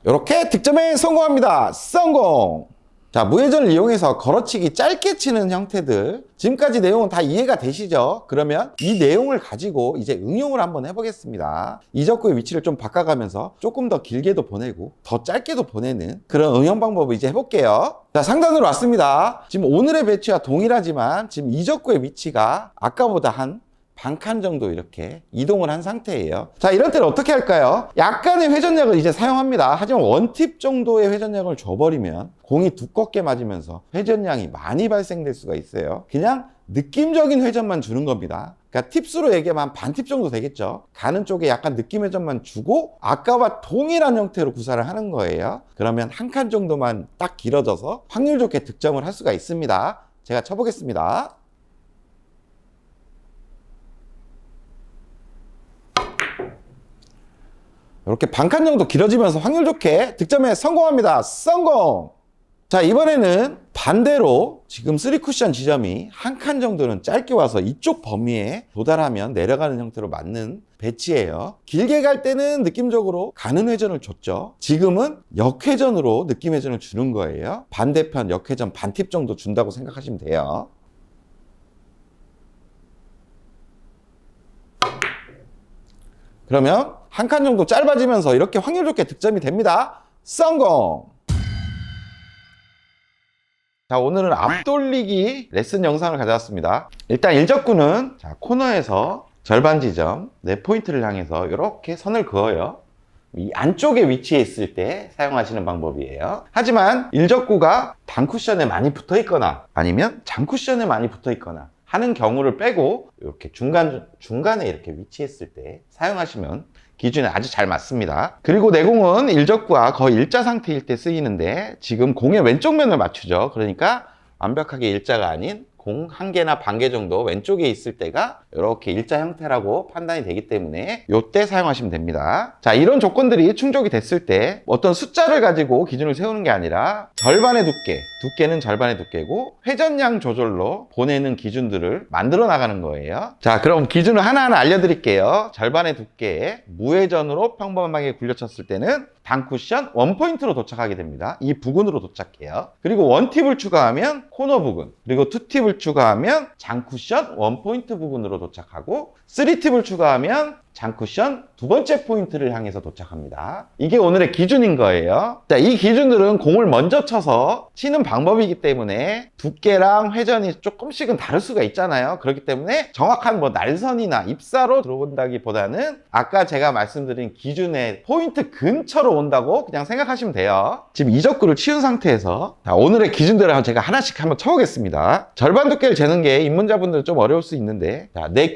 이렇게 득점에 성공합니다. 성공! 자, 무회전을 이용해서 걸어치기 짧게 치는 형태들, 지금까지 내용은 다 이해가 되시죠? 그러면 이 내용을 가지고 이제 응용을 한번 해보겠습니다. 이적구의 위치를 좀 바꿔가면서 조금 더 길게도 보내고 더 짧게도 보내는 그런 응용 방법을 이제 해볼게요. 자, 상단으로 왔습니다. 지금 오늘의 배치와 동일하지만 지금 이적구의 위치가 아까보다 한 반칸 정도 이렇게 이동을 한 상태예요. 자, 이런 때는 어떻게 할까요? 약간의 회전력을 이제 사용합니다. 하지만 원팁 정도의 회전력을 줘버리면 공이 두껍게 맞으면서 회전량이 많이 발생될 수가 있어요. 그냥 느낌적인 회전만 주는 겁니다. 그러니까 팁수로 얘기하면 한 반팁 정도 되겠죠. 가는 쪽에 약간 느낌 회전만 주고 아까와 동일한 형태로 구사를 하는 거예요. 그러면 한 칸 정도만 딱 길어져서 확률 좋게 득점을 할 수가 있습니다. 제가 쳐보겠습니다. 이렇게 반칸 정도 길어지면서 확률 좋게 득점에 성공합니다. 성공! 자, 이번에는 반대로 지금 3쿠션 지점이 한 칸 정도는 짧게 와서 이쪽 범위에 도달하면 내려가는 형태로 맞는 배치예요. 길게 갈 때는 느낌적으로 가는 회전을 줬죠. 지금은 역회전으로 느낌 회전을 주는 거예요. 반대편 역회전 반팁 정도 준다고 생각하시면 돼요. 그러면 한 칸 정도 짧아지면서 이렇게 확률 좋게 득점이 됩니다. 성공! 자, 오늘은 앞돌리기 레슨 영상을 가져왔습니다. 일단 일적구는 자, 코너에서 절반 지점 4포인트를 향해서 이렇게 선을 그어요. 이 안쪽에 위치해 있을 때 사용하시는 방법이에요. 하지만 일적구가 단쿠션에 많이 붙어 있거나 아니면 장쿠션에 많이 붙어 있거나 하는 경우를 빼고 이렇게 중간에 이렇게 위치했을 때 사용하시면 기준에 아주 잘 맞습니다. 그리고 내 공은 일적구와 거의 일자 상태일 때 쓰이는데 지금 공의 왼쪽 면을 맞추죠. 그러니까 완벽하게 일자가 아닌 공 한 개나 반 개 정도 왼쪽에 있을 때가 이렇게 일자 형태라고 판단이 되기 때문에 이때 사용하시면 됩니다. 자, 이런 조건들이 충족이 됐을 때 어떤 숫자를 가지고 기준을 세우는 게 아니라 절반의 두께는 절반의 두께고 회전량 조절로 보내는 기준들을 만들어 나가는 거예요. 자, 그럼 기준을 하나하나 알려드릴게요. 절반의 두께에 무회전으로 평범하게 굴려쳤을 때는 단쿠션 원포인트로 도착하게 됩니다. 이 부근으로 도착해요. 그리고 원팁을 추가하면 코너 부근, 그리고 투팁을 추가하면 장쿠션 원포인트 부근으로 도착하고 3팁을 추가하면 장쿠션 두 번째 포인트를 향해서 도착합니다. 이게 오늘의 기준인 거예요. 자, 이 기준들은 공을 먼저 쳐서 치는 방법이기 때문에 두께랑 회전이 조금씩은 다를 수가 있잖아요. 그렇기 때문에 정확한 뭐 날선이나 입사로 들어온다기보다는 아까 제가 말씀드린 기준의 포인트 근처로 온다고 그냥 생각하시면 돼요. 지금 이적구를 치운 상태에서 자, 오늘의 기준대로 제가 하나씩 한번 쳐보겠습니다. 절반 두께를 재는 게 입문자분들은 좀 어려울 수 있는데 자, 내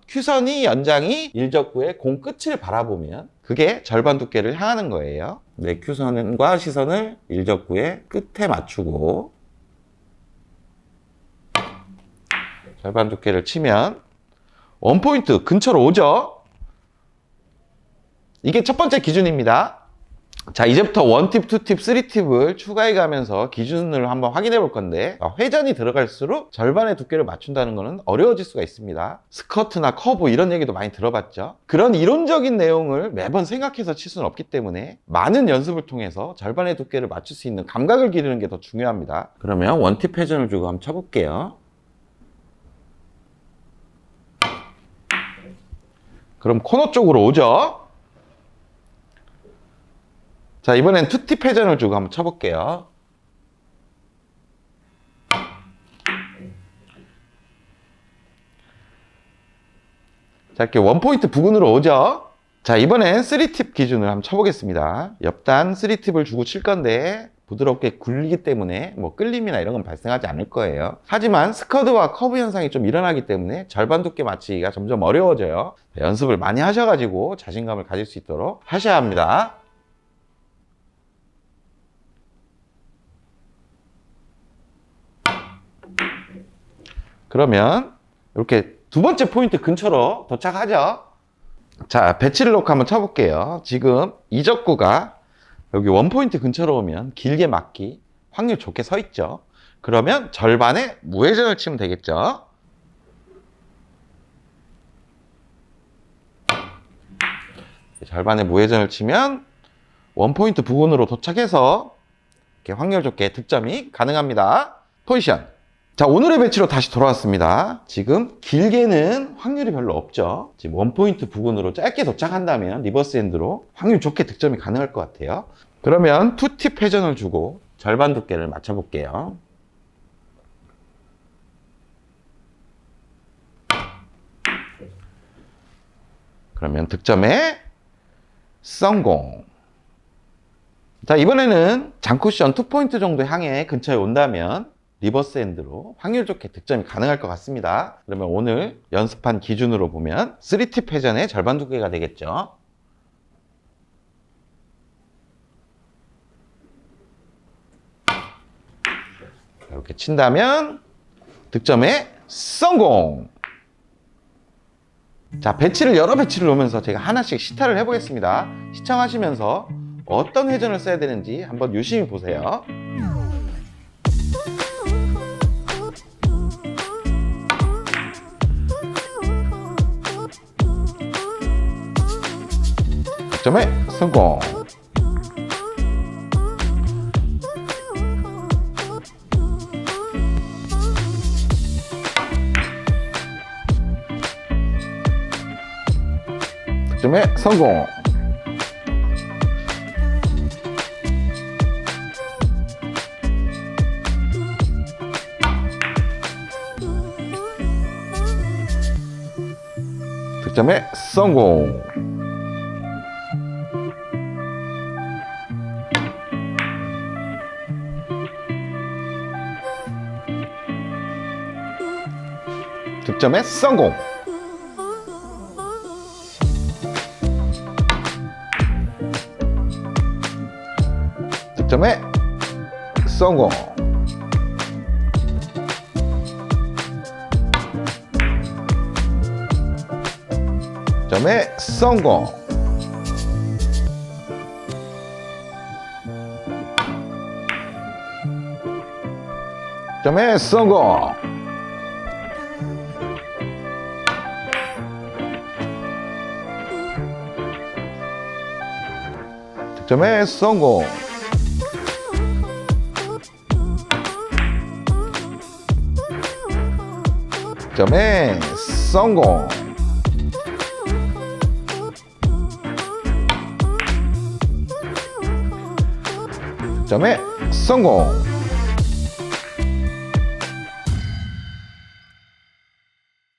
큐선이 연장이 일적구의 공 끝을 바라보면 그게 절반 두께를 향하는 거예요. 내 큐선과 시선을 일적구의 끝에 맞추고 절반 두께를 치면 원포인트 근처로 오죠. 이게 첫 번째 기준입니다. 자, 이제부터 원팁, 투팁, 쓰리팁을 추가해 가면서 기준을 한번 확인해 볼 건데 회전이 들어갈수록 절반의 두께를 맞춘다는 것은 어려워질 수가 있습니다. 스커트나 커브 이런 얘기도 많이 들어봤죠. 그런 이론적인 내용을 매번 생각해서 칠 수는 없기 때문에 많은 연습을 통해서 절반의 두께를 맞출 수 있는 감각을 기르는 게 더 중요합니다. 그러면 원팁 회전을 주고 한번 쳐볼게요. 그럼 코너 쪽으로 오죠. 자, 이번엔 투팁 회전을 주고 한번 쳐볼게요. 자, 이렇게 원포인트 부근으로 오죠. 자, 이번엔 3팁 기준을 한번 쳐보겠습니다. 옆단 3팁을 주고 칠 건데 부드럽게 굴리기 때문에 뭐 끌림이나 이런 건 발생하지 않을 거예요. 하지만 스커드와 커브 현상이 좀 일어나기 때문에 절반 두께 맞추기가 점점 어려워져요. 연습을 많이 하셔가지고 자신감을 가질 수 있도록 하셔야 합니다. 그러면 이렇게 두 번째 포인트 근처로 도착하죠. 자, 배치를 놓고 한번 쳐볼게요. 지금 이적구가 여기 원포인트 근처로 오면 길게 맞기 확률 좋게 서 있죠. 그러면 절반에 무회전을 치면 되겠죠. 절반에 무회전을 치면 원포인트 부근으로 도착해서 이렇게 확률 좋게 득점이 가능합니다. 포지션. 자, 오늘의 배치로 다시 돌아왔습니다. 지금 길게는 확률이 별로 없죠. 지금 원포인트 부근으로 짧게 도착한다면 리버스 핸드로 확률 좋게 득점이 가능할 것 같아요. 그러면 투팁 회전을 주고 절반 두께를 맞춰볼게요. 그러면 득점에 성공. 자, 이번에는 장쿠션 2포인트 정도 향해 근처에 온다면 리버스 핸드로 확률 좋게 득점이 가능할 것 같습니다. 그러면 오늘 연습한 기준으로 보면 3팁 회전의 절반 두께가 되겠죠. 이렇게 친다면 득점에 성공. 자, 여러 배치를 놓으면서 제가 하나씩 시타를 해보겠습니다. 시청하시면서 어떤 회전을 써야 되는지 한번 유심히 보세요. 득점에 성공. 득점에 성공. 득점에 성공. 득점에 성공. 득점에 성공. 득점에 성공. 득점에 성공. 득점에 성공. 득점에 성공. 득점에 성공.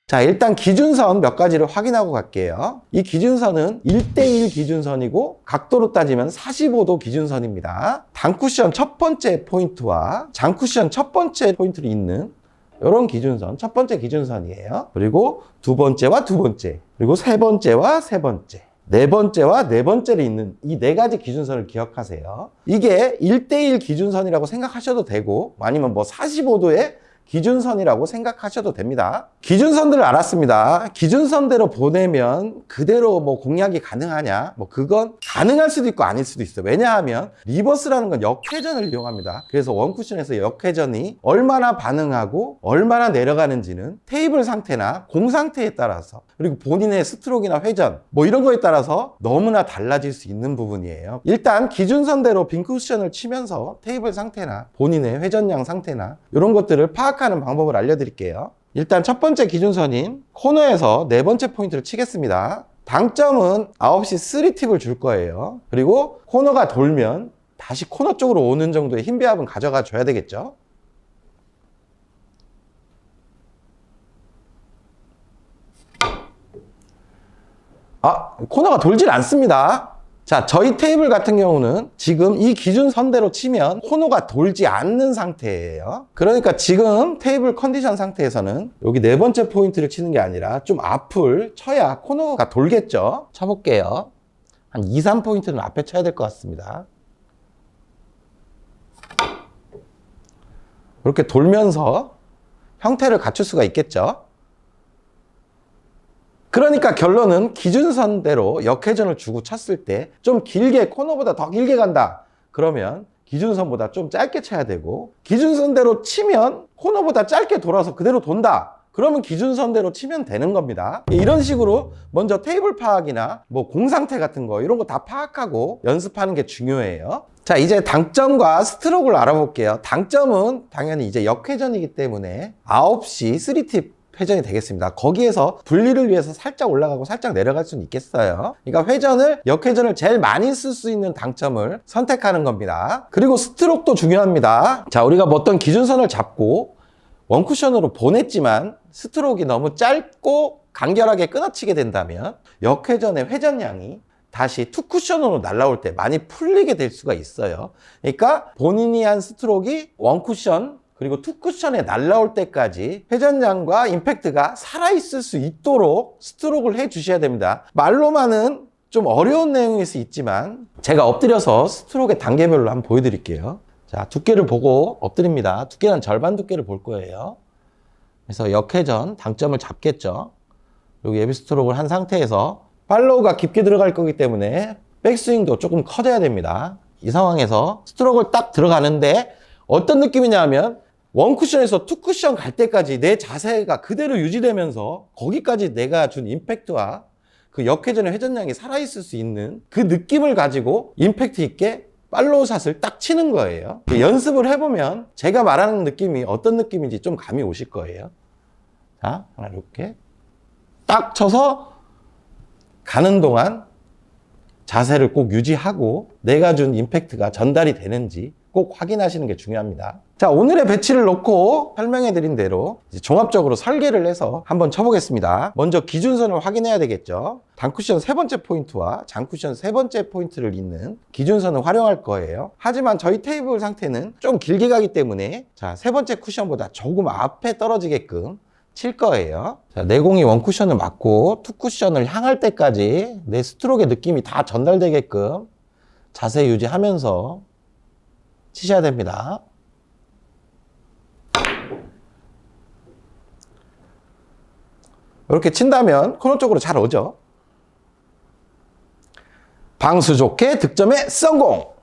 자, 일단 기준선 몇 가지를 확인하고 갈게요. 이 기준선은 1대1 기준선이고 각도로 따지면 45도 기준선입니다. 단쿠션 첫 번째 포인트와 장쿠션 첫 번째 포인트를 잇는 이런 기준선, 첫 번째 기준선이에요. 그리고 두 번째와 두 번째, 그리고 세 번째와 세 번째, 네 번째와 네 번째를 잇는 이 네 가지 기준선을 기억하세요. 이게 1대1 기준선이라고 생각하셔도 되고 아니면 뭐 45도의 기준선이라고 생각하셔도 됩니다. 기준선들을 알았습니다. 기준선대로 보내면 그대로 뭐 공략이 가능하냐? 뭐 그건 가능할 수도 있고 아닐 수도 있어요. 왜냐하면 리버스라는 건 역회전을 이용합니다. 그래서 원쿠션에서 역회전이 얼마나 반응하고 얼마나 내려가는지는 테이블 상태나 공 상태에 따라서 그리고 본인의 스트로크나 회전 뭐 이런 거에 따라서 너무나 달라질 수 있는 부분이에요. 일단 기준선대로 빈 쿠션을 치면서 테이블 상태나 본인의 회전량 상태나 이런 것들을 파악하는 방법을 알려드릴게요. 일단 첫 번째 기준선인 코너에서 네 번째 포인트를 치겠습니다. 당점은 9시 3팁을 줄 거예요. 그리고 코너가 돌면 다시 코너 쪽으로 오는 정도의 힘 배합은 가져가 줘야 되겠죠. 코너가 돌질 않습니다. 자, 저희 테이블 같은 경우는 지금 이 기준선대로 치면 코너가 돌지 않는 상태예요. 그러니까 지금 테이블 컨디션 상태에서는 여기 네 번째 포인트를 치는 게 아니라 좀 앞을 쳐야 코너가 돌겠죠. 쳐볼게요. 한 2, 3포인트는 앞에 쳐야 될 것 같습니다. 이렇게 돌면서 형태를 갖출 수가 있겠죠. 그러니까 결론은 기준선대로 역회전을 주고 쳤을 때 좀 길게 코너보다 더 길게 간다. 그러면 기준선보다 좀 짧게 쳐야 되고 기준선대로 치면 코너보다 짧게 돌아서 그대로 돈다. 그러면 기준선대로 치면 되는 겁니다. 이런 식으로 먼저 테이블 파악이나 뭐 공 상태 같은 거 이런 거 다 파악하고 연습하는 게 중요해요.
자, 이제 당점과 스트로크를 알아볼게요. 당점은 당연히 이제 역회전이기 때문에 9시 3팁 회전이 되겠습니다. 거기에서 분리를 위해서 살짝 올라가고 살짝 내려갈 수는 있겠어요. 그러니까 역회전을 제일 많이 쓸 수 있는 당점을 선택하는 겁니다. 그리고 스트로크도 중요합니다. 자, 우리가 뭐 어떤 기준선을 잡고 원쿠션으로 보냈지만 스트로크가 너무 짧고 간결하게 끊어치게 된다면 역회전의 회전량이 다시 투쿠션으로 날아올 때 많이 풀리게 될 수가 있어요. 그러니까 본인이 한 스트로크가 원쿠션 그리고 투쿠션에 날아올 때까지 회전량과 임팩트가 살아있을 수 있도록 스트로크를 해 주셔야 됩니다. 말로만은 좀 어려운 내용일 수 있지만 제가 엎드려서 스트로크의 단계별로 한번 보여드릴게요. 자, 두께를 보고 엎드립니다. 두께는 절반 두께를 볼 거예요. 그래서 역회전 당점을 잡겠죠. 그리고 예비 스트로크를 한 상태에서 팔로우가 깊게 들어갈 거기 때문에 백스윙도 조금 커져야 됩니다. 이 상황에서 스트로크를 딱 들어가는데 어떤 느낌이냐 하면 원쿠션에서 투쿠션 갈 때까지 내 자세가 그대로 유지되면서 거기까지 내가 준 임팩트와 그 역회전의 회전량이 살아있을 수 있는 그 느낌을 가지고 임팩트 있게 팔로우 샷을 딱 치는 거예요. 연습을 해보면 제가 말하는 느낌이 어떤 느낌인지 좀 감이 오실 거예요. 자, 하나 이렇게 딱 쳐서 가는 동안 자세를 꼭 유지하고 내가 준 임팩트가 전달이 되는지 꼭 확인하시는 게 중요합니다. 자, 오늘의 배치를 놓고 설명해 드린 대로 이제 종합적으로 설계를 해서 한번 쳐보겠습니다. 먼저 기준선을 확인해야 되겠죠. 단쿠션 세 번째 포인트와 장쿠션 세 번째 포인트를 잇는 기준선을 활용할 거예요. 하지만 저희 테이블 상태는 좀 길게 가기 때문에 자, 세 번째 쿠션보다 조금 앞에 떨어지게끔 칠 거예요. 자, 내 공이 원쿠션을 맞고 투쿠션을 향할 때까지 내 스트로크의 느낌이 다 전달되게끔 자세 유지하면서 치셔야 됩니다. 이렇게 친다면 코너 쪽으로 잘 오죠. 방수 좋게 득점에 성공!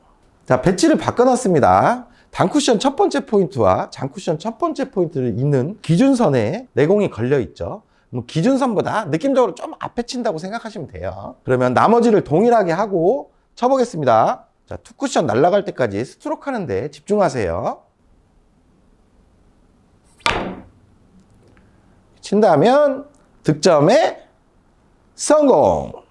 자, 배치를 바꿔놨습니다. 단쿠션 첫 번째 포인트와 장쿠션 첫 번째 포인트를 잇는 기준선에 내공이 걸려 있죠. 기준선보다 느낌적으로 좀 앞에 친다고 생각하시면 돼요. 그러면 나머지를 동일하게 하고 쳐보겠습니다. 자, 투쿠션 날아갈 때까지 스트로크 하는데 집중하세요. 친다면 득점에 성공!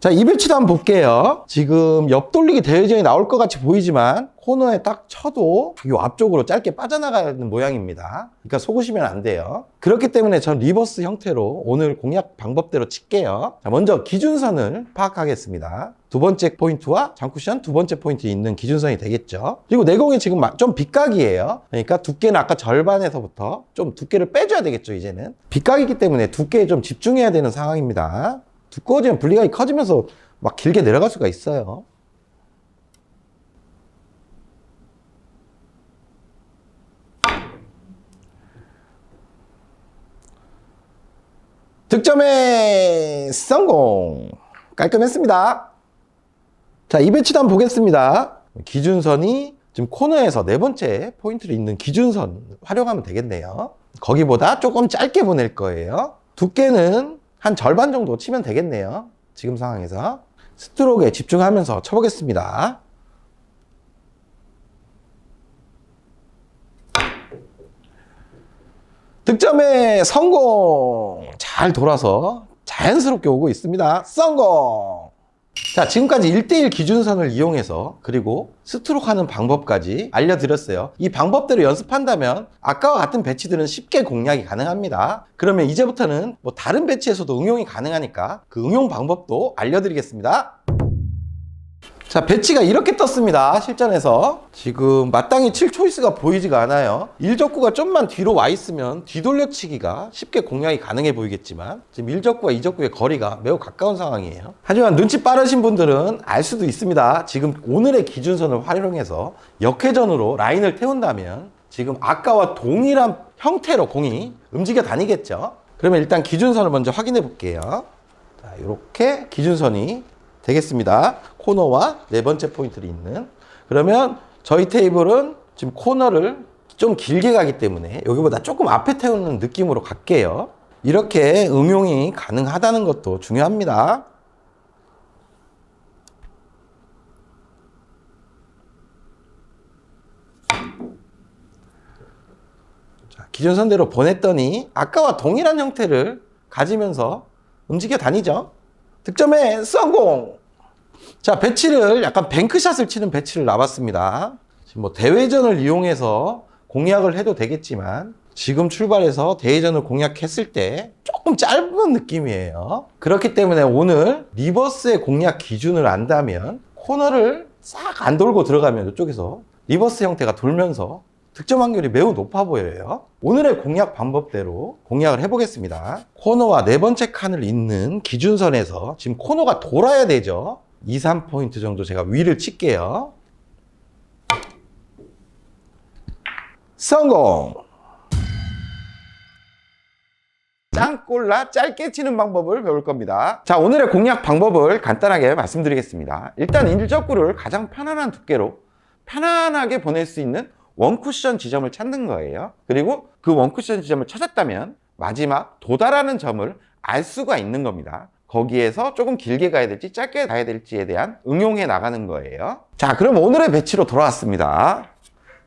자, 이 배치도 한번 볼게요. 지금 옆돌리기 대회전이 나올 것 같이 보이지만 코너에 딱 쳐도 이 앞쪽으로 짧게 빠져나가는 모양입니다. 그러니까 속으시면 안 돼요. 그렇기 때문에 전 리버스 형태로 오늘 공략 방법대로 칠게요. 자, 먼저 기준선을 파악하겠습니다. 두 번째 포인트와 장쿠션 두 번째 포인트에 있는 기준선이 되겠죠. 그리고 내공이 지금 좀 빗각이에요. 그러니까 두께는 아까 절반에서부터 좀 두께를 빼줘야 되겠죠, 이제는. 빗각이기 때문에 두께에 좀 집중해야 되는 상황입니다. 두꺼워지면 분리각이 커지면서 막 길게 내려갈 수가 있어요. 득점에 성공! 깔끔했습니다. 자, 이 배치도 한번 보겠습니다. 기준선이 지금 코너에서 네 번째 포인트를 잇는 기준선 활용하면 되겠네요. 거기보다 조금 짧게 보낼 거예요. 두께는 한 절반 정도 치면 되겠네요. 지금 상황에서 스트로크에 집중하면서 쳐보겠습니다. 득점에 성공! 잘 돌아서 자연스럽게 오고 있습니다. 성공! 자, 지금까지 1대1 기준선을 이용해서 그리고 스트로크 하는 방법까지 알려드렸어요. 이 방법대로 연습한다면 아까와 같은 배치들은 쉽게 공략이 가능합니다. 그러면 이제부터는 뭐 다른 배치에서도 응용이 가능하니까 그 응용 방법도 알려드리겠습니다. 자, 배치가 이렇게 떴습니다. 실전에서 지금 마땅히 칠 초이스가 보이지가 않아요. 1적구가 좀만 뒤로 와 있으면 뒤돌려치기가 쉽게 공략이 가능해 보이겠지만 지금 1적구와 2적구의 거리가 매우 가까운 상황이에요. 하지만 눈치 빠르신 분들은 알 수도 있습니다. 지금 오늘의 기준선을 활용해서 역회전으로 라인을 태운다면 지금 아까와 동일한 형태로 공이 움직여 다니겠죠. 그러면 일단 기준선을 먼저 확인해 볼게요. 자, 이렇게 기준선이 되겠습니다. 코너와 네 번째 포인트를 잇는. 그러면 저희 테이블은 지금 코너를 좀 길게 가기 때문에 여기보다 조금 앞에 태우는 느낌으로 갈게요. 이렇게 응용이 가능하다는 것도 중요합니다. 기준선대로 보냈더니 아까와 동일한 형태를 가지면서 움직여 다니죠. 득점에 성공! 자, 배치를 약간 뱅크샷을 치는 배치를 놔봤습니다. 지금 뭐 대회전을 이용해서 공략을 해도 되겠지만 지금 출발해서 대회전을 공략했을 때 조금 짧은 느낌이에요. 그렇기 때문에 오늘 리버스의 공략 기준을 안다면 코너를 싹 안 돌고 들어가면 이쪽에서 리버스 형태가 돌면서 득점 확률이 매우 높아 보여요. 오늘의 공략 방법대로 공략을 해보겠습니다. 코너와 네 번째 칸을 잇는 기준선에서 지금 코너가 돌아야 되죠. 2, 3포인트 정도 제가 위를 칠게요. 성공! 땅골라 짧게 치는 방법을 배울 겁니다. 자, 오늘의 공략 방법을 간단하게 말씀드리겠습니다. 일단 일적구를 가장 편안한 두께로 편안하게 보낼 수 있는 원쿠션 지점을 찾는 거예요. 그리고 그 원쿠션 지점을 찾았다면 마지막 도달하는 점을 알 수가 있는 겁니다. 거기에서 조금 길게 가야 될지 짧게 가야 될지에 대한 응용해 나가는 거예요. 자, 그럼 오늘의 배치로 돌아왔습니다.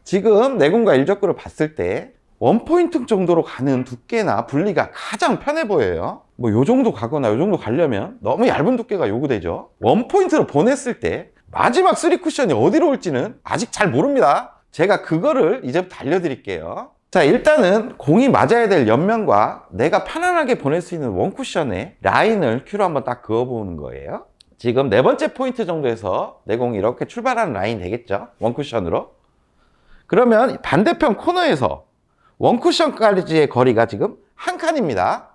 지금 내공과 일적구를 봤을 때 원포인트 정도로 가는 두께나 분리가 가장 편해 보여요. 뭐 요 정도 가거나 요 정도 가려면 너무 얇은 두께가 요구되죠. 원포인트로 보냈을 때 마지막 3쿠션이 어디로 올지는 아직 잘 모릅니다. 제가 그거를 이제부터 알려드릴게요. 자, 일단은 공이 맞아야 될 옆면과 내가 편안하게 보낼 수 있는 원쿠션의 라인을 큐로 한번 딱 그어보는 거예요. 지금 네 번째 포인트 정도에서 내 공이 이렇게 출발하는 라인 되겠죠? 원쿠션으로. 그러면 반대편 코너에서 원쿠션까지의 거리가 지금 한 칸입니다.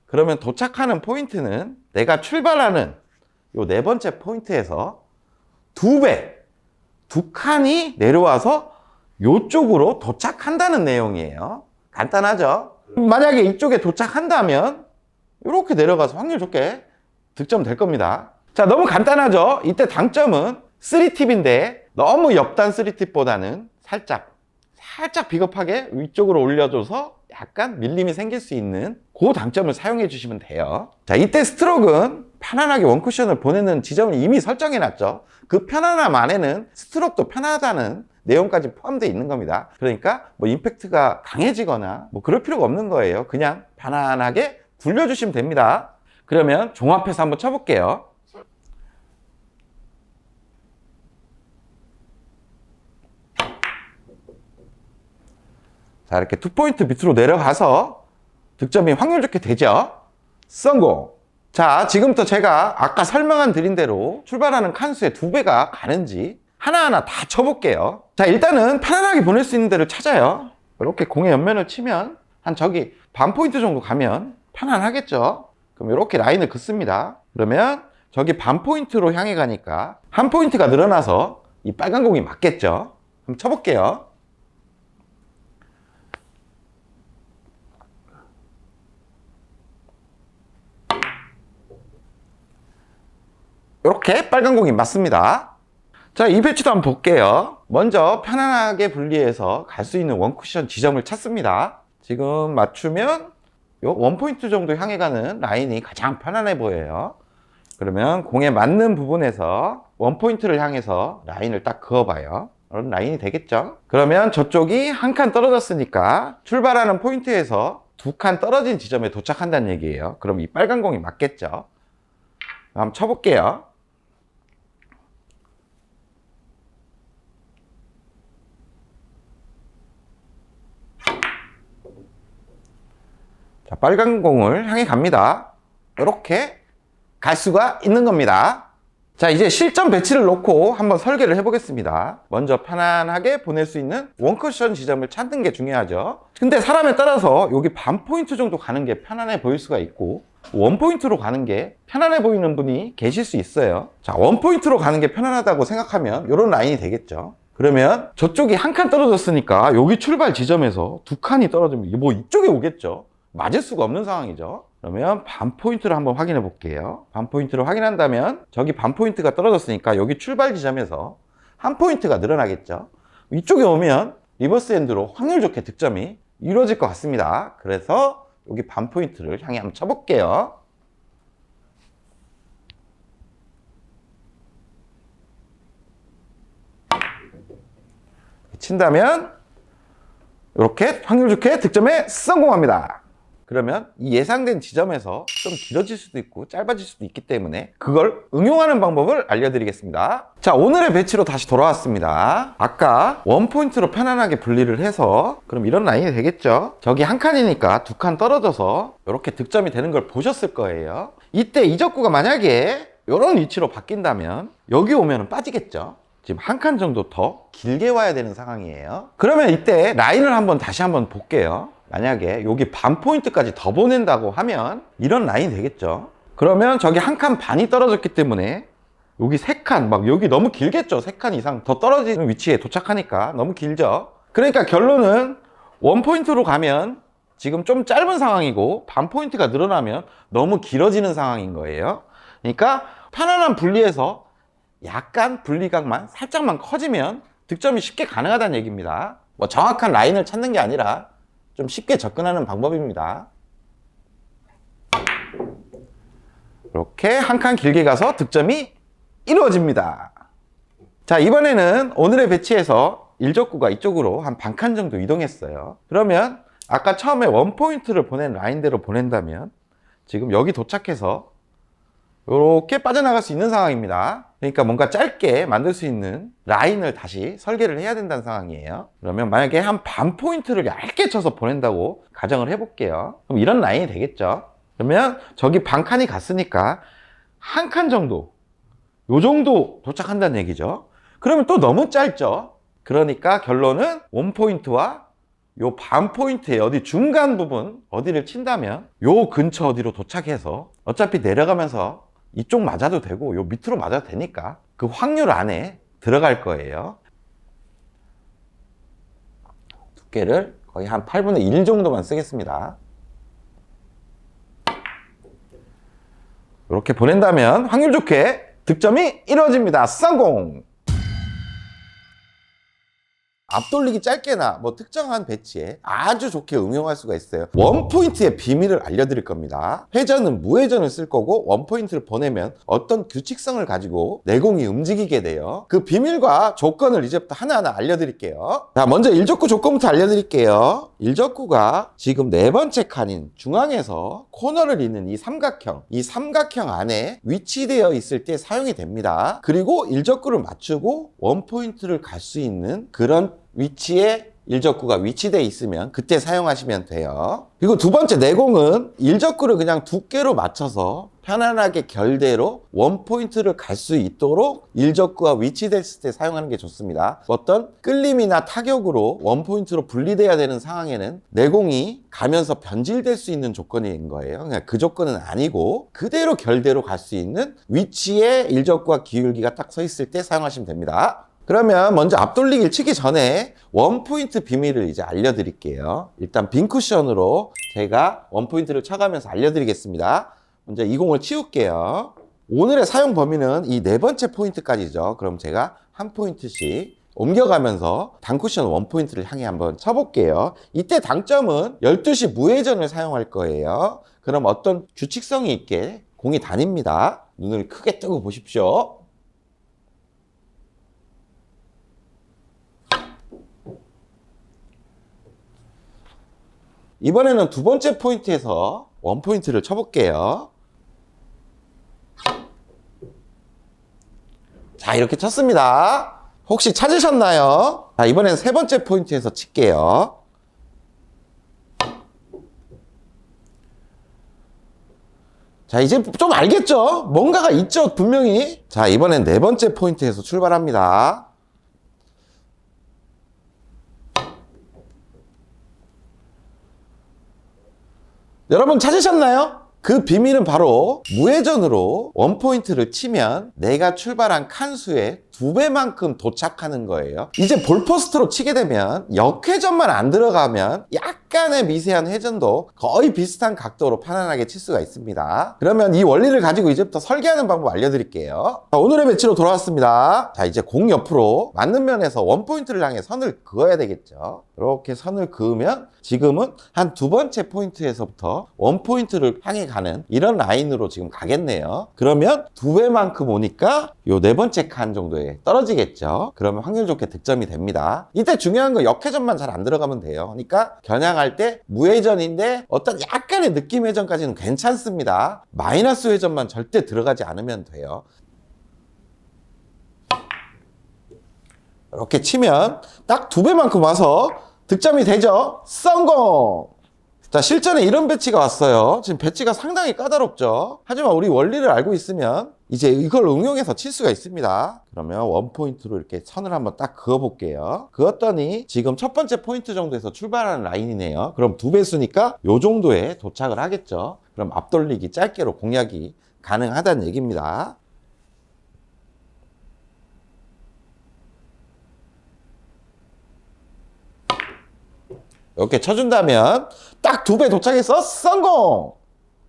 그러면 도착하는 포인트는 내가 출발하는 요 네 번째 포인트에서 두 칸이 내려와서 요쪽으로 도착한다는 내용이에요. 간단하죠? 만약에 이쪽에 도착한다면 이렇게 내려가서 확률 좋게 득점 될 겁니다. 자, 너무 간단하죠? 이때 당점은 3팁인데 너무 옆단 3팁보다는 살짝 비겁하게 위쪽으로 올려줘서 약간 밀림이 생길 수 있는 그 당점을 사용해 주시면 돼요. 자, 이때 스트로크는 편안하게 원쿠션을 보내는 지점을 이미 설정해 놨죠. 그 편안함 안에는 스트로크도 편하다는 내용까지 포함되어 있는 겁니다. 그러니까 뭐 임팩트가 강해지거나 뭐 그럴 필요가 없는 거예요. 그냥 편안하게 굴려주시면 됩니다. 그러면 종합해서 한번 쳐볼게요. 자, 이렇게 2포인트 밑으로 내려가서 득점이 확률 좋게 되죠. 성공! 자, 지금부터 제가 아까 설명한 드린 대로 출발하는 칸수의 2배가 가는지 하나하나 다 쳐볼게요. 자, 일단은 편안하게 보낼 수 있는 데를 찾아요. 이렇게 공의 옆면을 치면 한 저기 반 포인트 정도 가면 편안하겠죠. 그럼 이렇게 라인을 긋습니다. 그러면 저기 반 포인트로 향해 가니까 한 포인트가 늘어나서 이 빨간 공이 맞겠죠. 한번 쳐볼게요. 이렇게 빨간 공이 맞습니다. 자, 이 배치도 한번 볼게요. 먼저 편안하게 분리해서 갈 수 있는 원쿠션 지점을 찾습니다. 지금 맞추면 요 원포인트 정도 향해 가는 라인이 가장 편안해 보여요. 그러면 공에 맞는 부분에서 원포인트를 향해서 라인을 딱 그어봐요. 그런 라인이 되겠죠? 그러면 저쪽이 한 칸 떨어졌으니까 출발하는 포인트에서 2칸 떨어진 지점에 도착한다는 얘기예요. 그럼 이 빨간 공이 맞겠죠? 한번 쳐볼게요. 자, 빨간 공을 향해 갑니다. 이렇게 갈 수가 있는 겁니다. 자, 이제 실점 배치를 놓고 한번 설계를 해보겠습니다. 먼저 편안하게 보낼 수 있는 원쿠션 지점을 찾는 게 중요하죠. 근데 사람에 따라서 여기 반 포인트 정도 가는 게 편안해 보일 수가 있고 원 포인트로 가는 게 편안해 보이는 분이 계실 수 있어요. 자, 원 포인트로 가는 게 편안하다고 생각하면 이런 라인이 되겠죠. 그러면 저쪽이 한 칸 떨어졌으니까 여기 출발 지점에서 2칸이 떨어지면 뭐 이쪽에 오겠죠. 맞을 수가 없는 상황이죠. 그러면 반 포인트를 한번 확인해 볼게요. 반 포인트를 확인한다면 저기 반 포인트가 떨어졌으니까 여기 출발 지점에서 한 포인트가 늘어나겠죠. 이쪽에 오면 리버스 핸드로 확률 좋게 득점이 이루어질 것 같습니다. 그래서 여기 반 포인트를 향해 한번 쳐볼게요. 친다면
이렇게 확률 좋게 득점에 성공합니다. 그러면 이 예상된 지점에서 좀 길어질 수도 있고 짧아질 수도 있기 때문에 그걸 응용하는 방법을 알려드리겠습니다. 자, 오늘의 배치로 다시 돌아왔습니다. 아까 원포인트로 편안하게 분리를 해서 그럼 이런 라인이 되겠죠. 저기 한 칸이니까 두 칸 떨어져서 이렇게 득점이 되는 걸 보셨을 거예요. 이때 이적구가 만약에 이런 위치로 바뀐다면 여기 오면 빠지겠죠. 지금 한 칸 정도 더 길게 와야 되는 상황이에요. 그러면 이때 라인을 다시 한번 볼게요. 만약에 여기 반 포인트까지 더 보낸다고 하면 이런 라인이 되겠죠. 그러면 저기 한 칸 반이 떨어졌기 때문에 여기 세 칸, 막 여기 너무 길겠죠. 세 칸 이상 더 떨어지는 위치에 도착하니까 너무 길죠. 그러니까 결론은 원 포인트로 가면 지금 좀 짧은 상황이고 반 포인트가 늘어나면 너무 길어지는 상황인 거예요. 그러니까 편안한 분리에서 약간 분리각만 살짝만 커지면 득점이 쉽게 가능하다는 얘기입니다. 뭐 정확한 라인을 찾는 게 아니라 좀 쉽게 접근하는 방법입니다. 이렇게 한 칸 길게 가서 득점이 이루어집니다. 자, 이번에는 오늘의 배치에서 일적구가 이쪽으로 한 반 칸 정도 이동했어요. 그러면 아까 처음에 원포인트를 보낸 라인대로 보낸다면 지금 여기 도착해서 이렇게 빠져나갈 수 있는 상황입니다. 그러니까 뭔가 짧게 만들 수 있는 라인을 다시 설계를 해야 된다는 상황이에요. 그러면 만약에 한 반 포인트를 얇게 쳐서 보낸다고 가정을 해볼게요. 그럼 이런 라인이 되겠죠. 그러면 저기 반 칸이 갔으니까 한 칸 정도, 요 정도 도착한다는 얘기죠. 그러면 또 너무 짧죠. 그러니까 결론은 원 포인트와 요 반 포인트의 어디 중간 부분 어디를 친다면 요 근처 어디로 도착해서 어차피 내려가면서 이쪽 맞아도 되고 요 밑으로 맞아도 되니까 그 확률 안에 들어갈 거예요. 두께를 거의 한 8분의 1 정도만 쓰겠습니다. 이렇게 보낸다면 확률 좋게 득점이 이루어집니다. 성공! 앞돌리기 짧게나 뭐 특정한 배치에 아주 좋게 응용할 수가 있어요. 원포인트의 비밀을 알려드릴 겁니다. 회전은 무회전을 쓸 거고 원포인트를 보내면 어떤 규칙성을 가지고 내공이 움직이게 돼요. 그 비밀과 조건을 이제부터 하나하나 알려드릴게요. 자, 먼저 일적구 조건부터 알려드릴게요. 일적구가 지금 네 번째 칸인 중앙에서 코너를 잇는 이 삼각형 안에 위치되어 있을 때 사용이 됩니다. 그리고 일적구를 맞추고 원포인트를 갈 수 있는 그런 위치에 일적구가 위치되어 있으면 그때 사용하시면 돼요. 그리고 두 번째 내공은 일적구를 그냥 두께로 맞춰서 편안하게 결대로 원포인트를 갈 수 있도록 일적구가 위치됐을 때 사용하는 게 좋습니다. 어떤 끌림이나 타격으로 원포인트로 분리돼야 되는 상황에는 내공이 가면서 변질될 수 있는 조건인 거예요. 그냥 그 조건은 아니고 그대로 결대로 갈 수 있는 위치에 일적구와 기울기가 딱 서 있을 때 사용하시면 됩니다. 그러면 먼저 앞돌리기를 치기 전에 원포인트 비밀을 이제 알려드릴게요. 일단 빈 쿠션으로 제가 원포인트를 쳐가면서 알려드리겠습니다. 먼저 이 공을 치울게요. 오늘의 사용 범위는 이 네 번째 포인트까지죠. 그럼 제가 한 포인트씩 옮겨가면서 단쿠션 원포인트를 향해 한번 쳐볼게요. 이때 당점은 12시 무회전을 사용할 거예요. 그럼 어떤 규칙성이 있게 공이 다닙니다. 눈을 크게 뜨고 보십시오. 이번에는 두 번째 포인트에서 원포인트를 쳐볼게요. 자, 이렇게 쳤습니다. 혹시 찾으셨나요? 자, 이번엔 세 번째 포인트에서 칠게요. 자, 이제 좀 알겠죠? 뭔가가 있죠, 분명히. 자, 이번엔 네 번째 포인트에서 출발합니다. 여러분 찾으셨나요? 그 비밀은 바로 무회전으로 원포인트를 치면 내가 출발한 칸수의 2배만큼 도착하는 거예요. 이제 볼포스트로 치게 되면 역회전만 안 들어가면 약간의 미세한 회전도 거의 비슷한 각도로 편안하게 칠 수가 있습니다. 그러면 이 원리를 가지고 이제부터 설계하는 방법 알려드릴게요. 자, 오늘의 배치로 돌아왔습니다. 자, 이제 공 옆으로 맞는 면에서 원포인트를 향해 선을 그어야 되겠죠. 이렇게 선을 그으면 지금은 한 두 번째 포인트에서부터 원포인트를 향해 가는 이런 라인으로 지금 가겠네요. 그러면 2배만큼 오니까 요 네 번째 칸 정도에
정도에 떨어지겠죠. 그러면 확률 좋게 득점이 됩니다. 이때 중요한 건 역회전만 잘 안 들어가면 돼요. 그러니까 겨냥할 때 무회전인데 어떤 약간의 느낌 회전까지는 괜찮습니다. 마이너스 회전만 절대 들어가지 않으면 돼요. 이렇게 치면 딱 2배만큼 와서 득점이 되죠. 성공! 자, 실전에 이런 배치가 왔어요. 지금 배치가 상당히 까다롭죠. 하지만 우리 원리를 알고 있으면 이제 이걸 응용해서 칠 수가 있습니다. 그러면 원포인트로 이렇게 선을 한번 딱 그어볼게요. 그었더니 지금 첫 번째 포인트 정도에서 출발하는 라인이네요. 그럼 2배수니까 요 정도에 도착을 하겠죠. 그럼 앞돌리기 짧게로 공략이 가능하다는 얘기입니다. 이렇게 쳐준다면 딱 2배 도착해서 성공!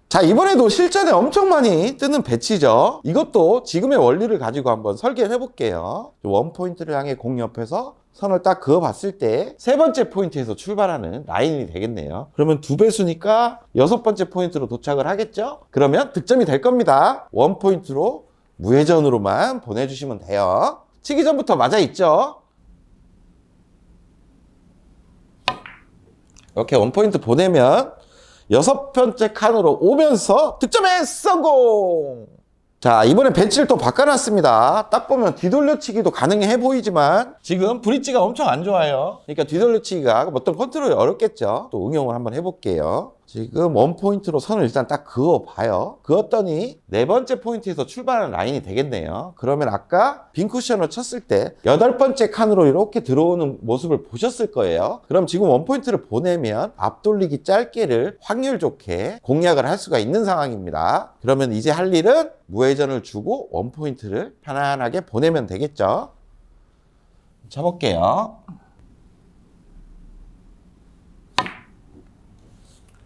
자, 이번에도 실전에 엄청 많이 뜨는 배치죠. 이것도 지금의 원리를 가지고 한번 설계를 해볼게요. 원포인트를 향해 공 옆에서 선을 딱 그어봤을 때 세 번째 포인트에서 출발하는 라인이 되겠네요. 그러면 2배수니까 6번째 포인트로 도착을 하겠죠? 그러면 득점이 될 겁니다. 원포인트로 무회전으로만 보내주시면 돼요. 치기 전부터 맞아 있죠? 이렇게 원포인트 보내면 6번째 칸으로 오면서 득점에 성공! 자, 이번에 배치를 또 바꿔놨습니다. 딱 보면 뒤돌려치기도 가능해 보이지만 지금 브릿지가 엄청 안 좋아요. 그러니까 뒤돌려치기가 어떤 컨트롤이 어렵겠죠. 또 응용을 한번 해볼게요. 지금 원포인트로 선을 일단 딱 그어봐요. 그었더니 4번째 포인트에서 출발하는 라인이 되겠네요. 그러면 아까 빈 쿠션을 쳤을 때 8번째 칸으로 이렇게 들어오는 모습을 보셨을 거예요. 그럼 지금 원포인트를 보내면 앞돌리기 짧게를 확률 좋게 공략을 할 수가 있는 상황입니다. 그러면 이제 할 일은 무회전을 주고 원포인트를 편안하게 보내면 되겠죠. 쳐볼게요.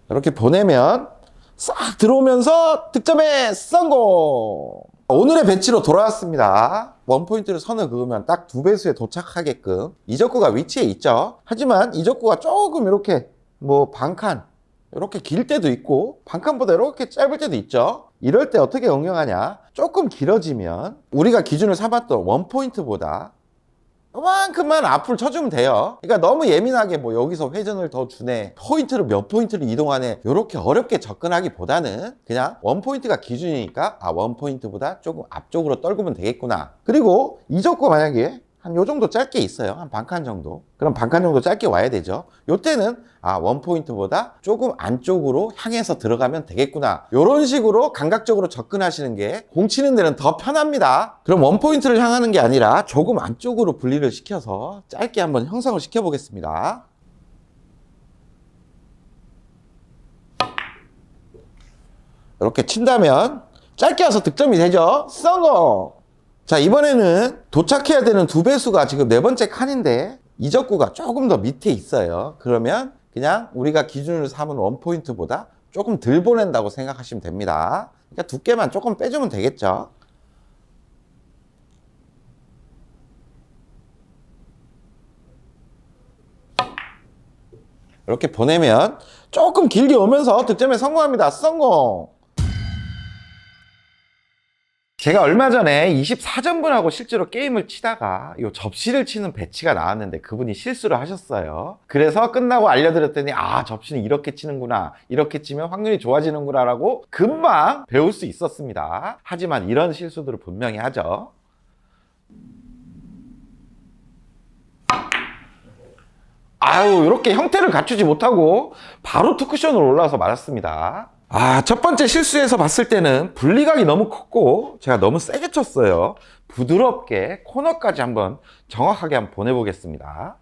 이렇게 보내면 싹 들어오면서 득점에 성공! 오늘의 배치로 돌아왔습니다. 원포인트를 선을 그으면 딱 2배수에 도착하게끔 이적구가 위치에 있죠. 하지만 이적구가 조금 이렇게 반칸 이렇게 길 때도 있고 반칸보다 이렇게 짧을 때도 있죠. 이럴 때 어떻게 응용하냐? 조금 길어지면 우리가 기준을 삼았던 원포인트보다 그만큼만 앞으로 쳐주면 돼요. 그러니까 너무 예민하게 여기서 회전을 더 주네, 포인트를 몇 포인트를 이동하네, 이렇게 어렵게 접근하기보다는 그냥 원포인트가 기준이니까 원포인트보다 조금 앞쪽으로 떨구면 되겠구나. 그리고 이적구 만약에 한 요 정도 짧게 있어요. 한 반칸 정도. 그럼 반칸 정도 짧게 와야 되죠. 요때는 원포인트보다 조금 안쪽으로 향해서 들어가면 되겠구나. 요런 식으로 감각적으로 접근하시는 게 공 치는 데는 더 편합니다. 그럼 원포인트를 향하는 게 아니라 조금 안쪽으로 분리를 시켜서 짧게 한번 형성을 시켜 보겠습니다. 이렇게 친다면 짧게 와서 득점이 되죠. 성공! 자, 이번에는 도착해야 되는 2배수가 지금 4번째 칸인데 이적구가 조금 더 밑에 있어요. 그러면 그냥 우리가 기준으로 삼은 원포인트보다 조금 덜 보낸다고 생각하시면 됩니다. 그러니까 두께만 조금 빼주면 되겠죠. 이렇게 보내면 조금 길게 오면서 득점에 성공합니다. 성공! 제가 얼마 전에 24전분하고 실제로 게임을 치다가 이 접시를 치는 배치가 나왔는데 그분이 실수를 하셨어요. 그래서 끝나고 알려드렸더니 접시는 이렇게 치는구나, 이렇게 치면 확률이 좋아지는구나 라고 금방 배울 수 있었습니다. 하지만 이런 실수들을 분명히 하죠. 이렇게 형태를 갖추지 못하고 바로 투쿠션으로 올라와서 맞았습니다. 첫 번째 실수에서 봤을 때는 분리각이 너무 컸고 제가 너무 세게 쳤어요. 부드럽게 코너까지 한번 정확하게 한번 보내보겠습니다.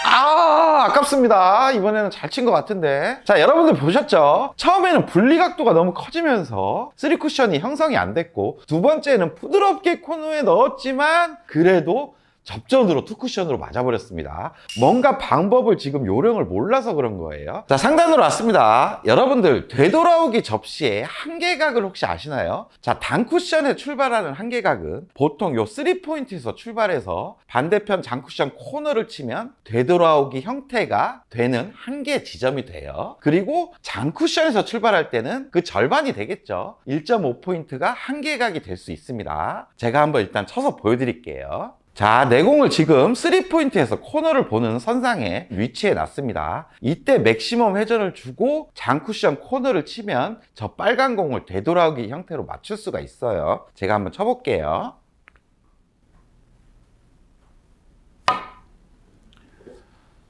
아깝습니다. 이번에는 잘 친 것 같은데. 자, 여러분들 보셨죠? 처음에는 분리각도가 너무 커지면서 3쿠션이 형성이 안 됐고, 두 번째는 부드럽게 코너에 넣었지만 그래도
접전으로 투쿠션으로 맞아버렸습니다. 뭔가 방법을 지금 요령을 몰라서 그런 거예요. 자, 상단으로 왔습니다. 여러분들 되돌아오기 접시의 한계각을 혹시 아시나요? 자, 단쿠션에 출발하는 한계각은 보통 요 3포인트에서 출발해서 반대편 장쿠션 코너를 치면 되돌아오기 형태가 되는 한계 지점이 돼요. 그리고 장쿠션에서 출발할 때는 그 절반이 되겠죠. 1.5포인트가 한계각이 될 수 있습니다. 제가 한번 일단 쳐서 보여드릴게요. 자, 내공을 지금 3포인트에서 코너를 보는 선상에 위치해 놨습니다. 이때 맥시멈 회전을 주고 장쿠션 코너를 치면 저 빨간 공을 되돌아오기 형태로 맞출 수가 있어요. 제가 한번 쳐볼게요.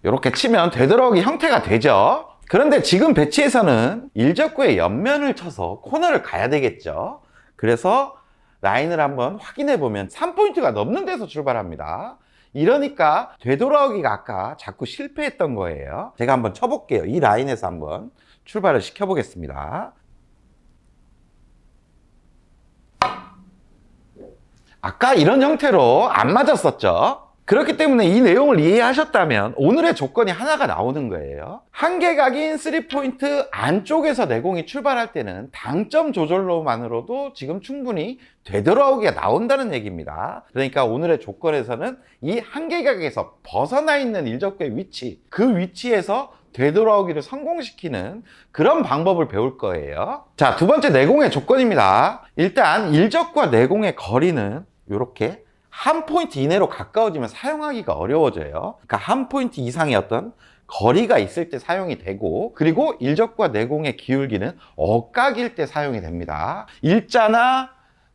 이렇게 치면 되돌아오기 형태가 되죠. 그런데 지금 배치에서는 일적구의 옆면을 쳐서 코너를 가야 되겠죠. 그래서 라인을 한번 확인해 보면 3포인트가 넘는 데서 출발합니다. 이러니까 되돌아오기가 아까 자꾸 실패했던 거예요. 제가 한번 쳐볼게요. 이 라인에서 한번 출발을 시켜보겠습니다. 아까 이런 형태로 안 맞았었죠. 그렇기 때문에 이 내용을 이해하셨다면 오늘의 조건이 하나가 나오는 거예요. 한계각인 3포인트 안쪽에서 내공이 출발할 때는 당점 조절로만으로도 지금 충분히 되돌아오기가 나온다는 얘기입니다. 그러니까 오늘의 조건에서는 이 한계각에서 벗어나 있는 일적구의 위치, 그 위치에서 되돌아오기를 성공시키는 그런 방법을 배울 거예요. 자, 두 번째 내공의 조건입니다. 일단 일적과 내공의 거리는 이렇게 한 포인트 이내로 가까워지면 사용하기가 어려워져요. 그러니까 한 포인트 이상의 어떤 거리가 있을 때 사용이 되고, 그리고 일적과 내공의 기울기는 억각일 때 사용이 됩니다. 일자나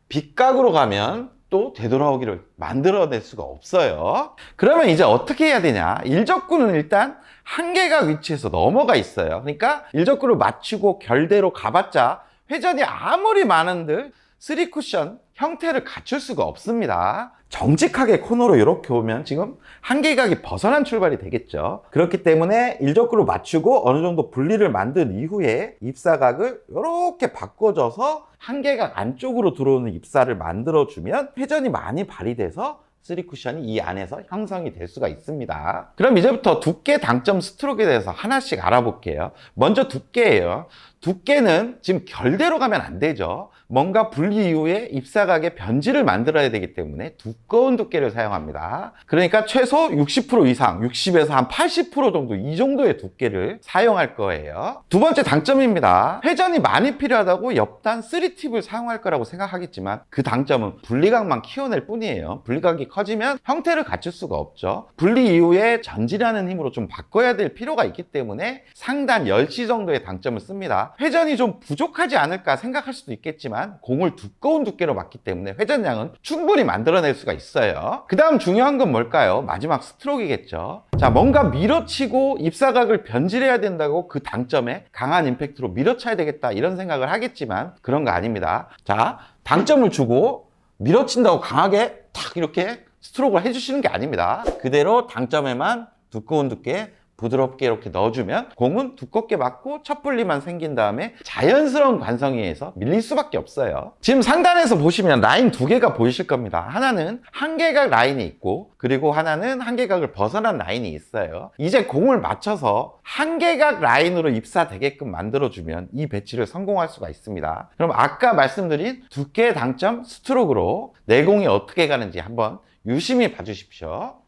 빗각으로 가면 또 되돌아오기를 만들어낼 수가 없어요. 그러면 이제 어떻게 해야 되냐? 일적구는 일단 한계각 위치에서 넘어가 있어요. 그러니까 일적구를 맞추고 결대로 가봤자 회전이 아무리 많은들 3쿠션 형태를 갖출 수가 없습니다. 정직하게 코너로 이렇게 오면 지금 한계각이 벗어난 출발이 되겠죠. 그렇기 때문에 일적구를 맞추고 어느 정도 분리를 만든 이후에 입사각을 이렇게 바꿔줘서 한계각 안쪽으로 들어오는 입사를 만들어주면 회전이 많이 발휘돼서 3쿠션이 이 안에서 형성이 될 수가 있습니다. 그럼 이제부터 두께 당점 스트로크에 대해서 하나씩 알아볼게요. 먼저 두께예요. 두께는 지금 결대로 가면 안 되죠. 뭔가 분리 이후에 입사각의 변질을 만들어야 되기 때문에 두꺼운 두께를 사용합니다. 그러니까 최소 60% 이상, 60에서 한 80% 정도, 이 정도의 두께를 사용할 거예요. 두 번째 당점입니다. 회전이 많이 필요하다고 옆단 3팁을 사용할 거라고 생각하겠지만 그 당점은 분리각만 키워낼 뿐이에요. 분리각이 커지면 형태를 갖출 수가 없죠. 분리 이후에 전지라는 힘으로 좀 바꿔야 될 필요가 있기 때문에 상단 10시 정도의 당점을 씁니다. 회전이 좀 부족하지 않을까 생각할 수도 있겠지만 공을 두꺼운 두께로 맞기 때문에 회전량은 충분히 만들어낼 수가 있어요. 그 다음 중요한 건 뭘까요? 마지막 스트로크이겠죠. 자, 뭔가 밀어치고 입사각을 변질해야 된다고 그 당점에 강한 임팩트로 밀어쳐야 되겠다 이런 생각을 하겠지만 그런 거 아닙니다. 자, 당점을 주고 밀어친다고 강하게 탁 이렇게 스트로크를 해주시는 게 아닙니다. 그대로 당점에만 두꺼운 두께 부드럽게 이렇게 넣어주면 공은 두껍게 맞고 첫 분리만 생긴 다음에 자연스러운 관성에 의해서 밀릴 수밖에 없어요. 지금 상단에서 보시면 라인 두 개가 보이실 겁니다. 하나는 한계각 라인이 있고, 그리고 하나는 한계각을 벗어난 라인이 있어요. 이제 공을 맞춰서 한계각 라인으로 입사되게끔 만들어주면 이 배치를 성공할 수가 있습니다. 그럼 아까 말씀드린 두께 당점 스트로크로 내공이 어떻게 가는지 한번 유심히 봐주십시오.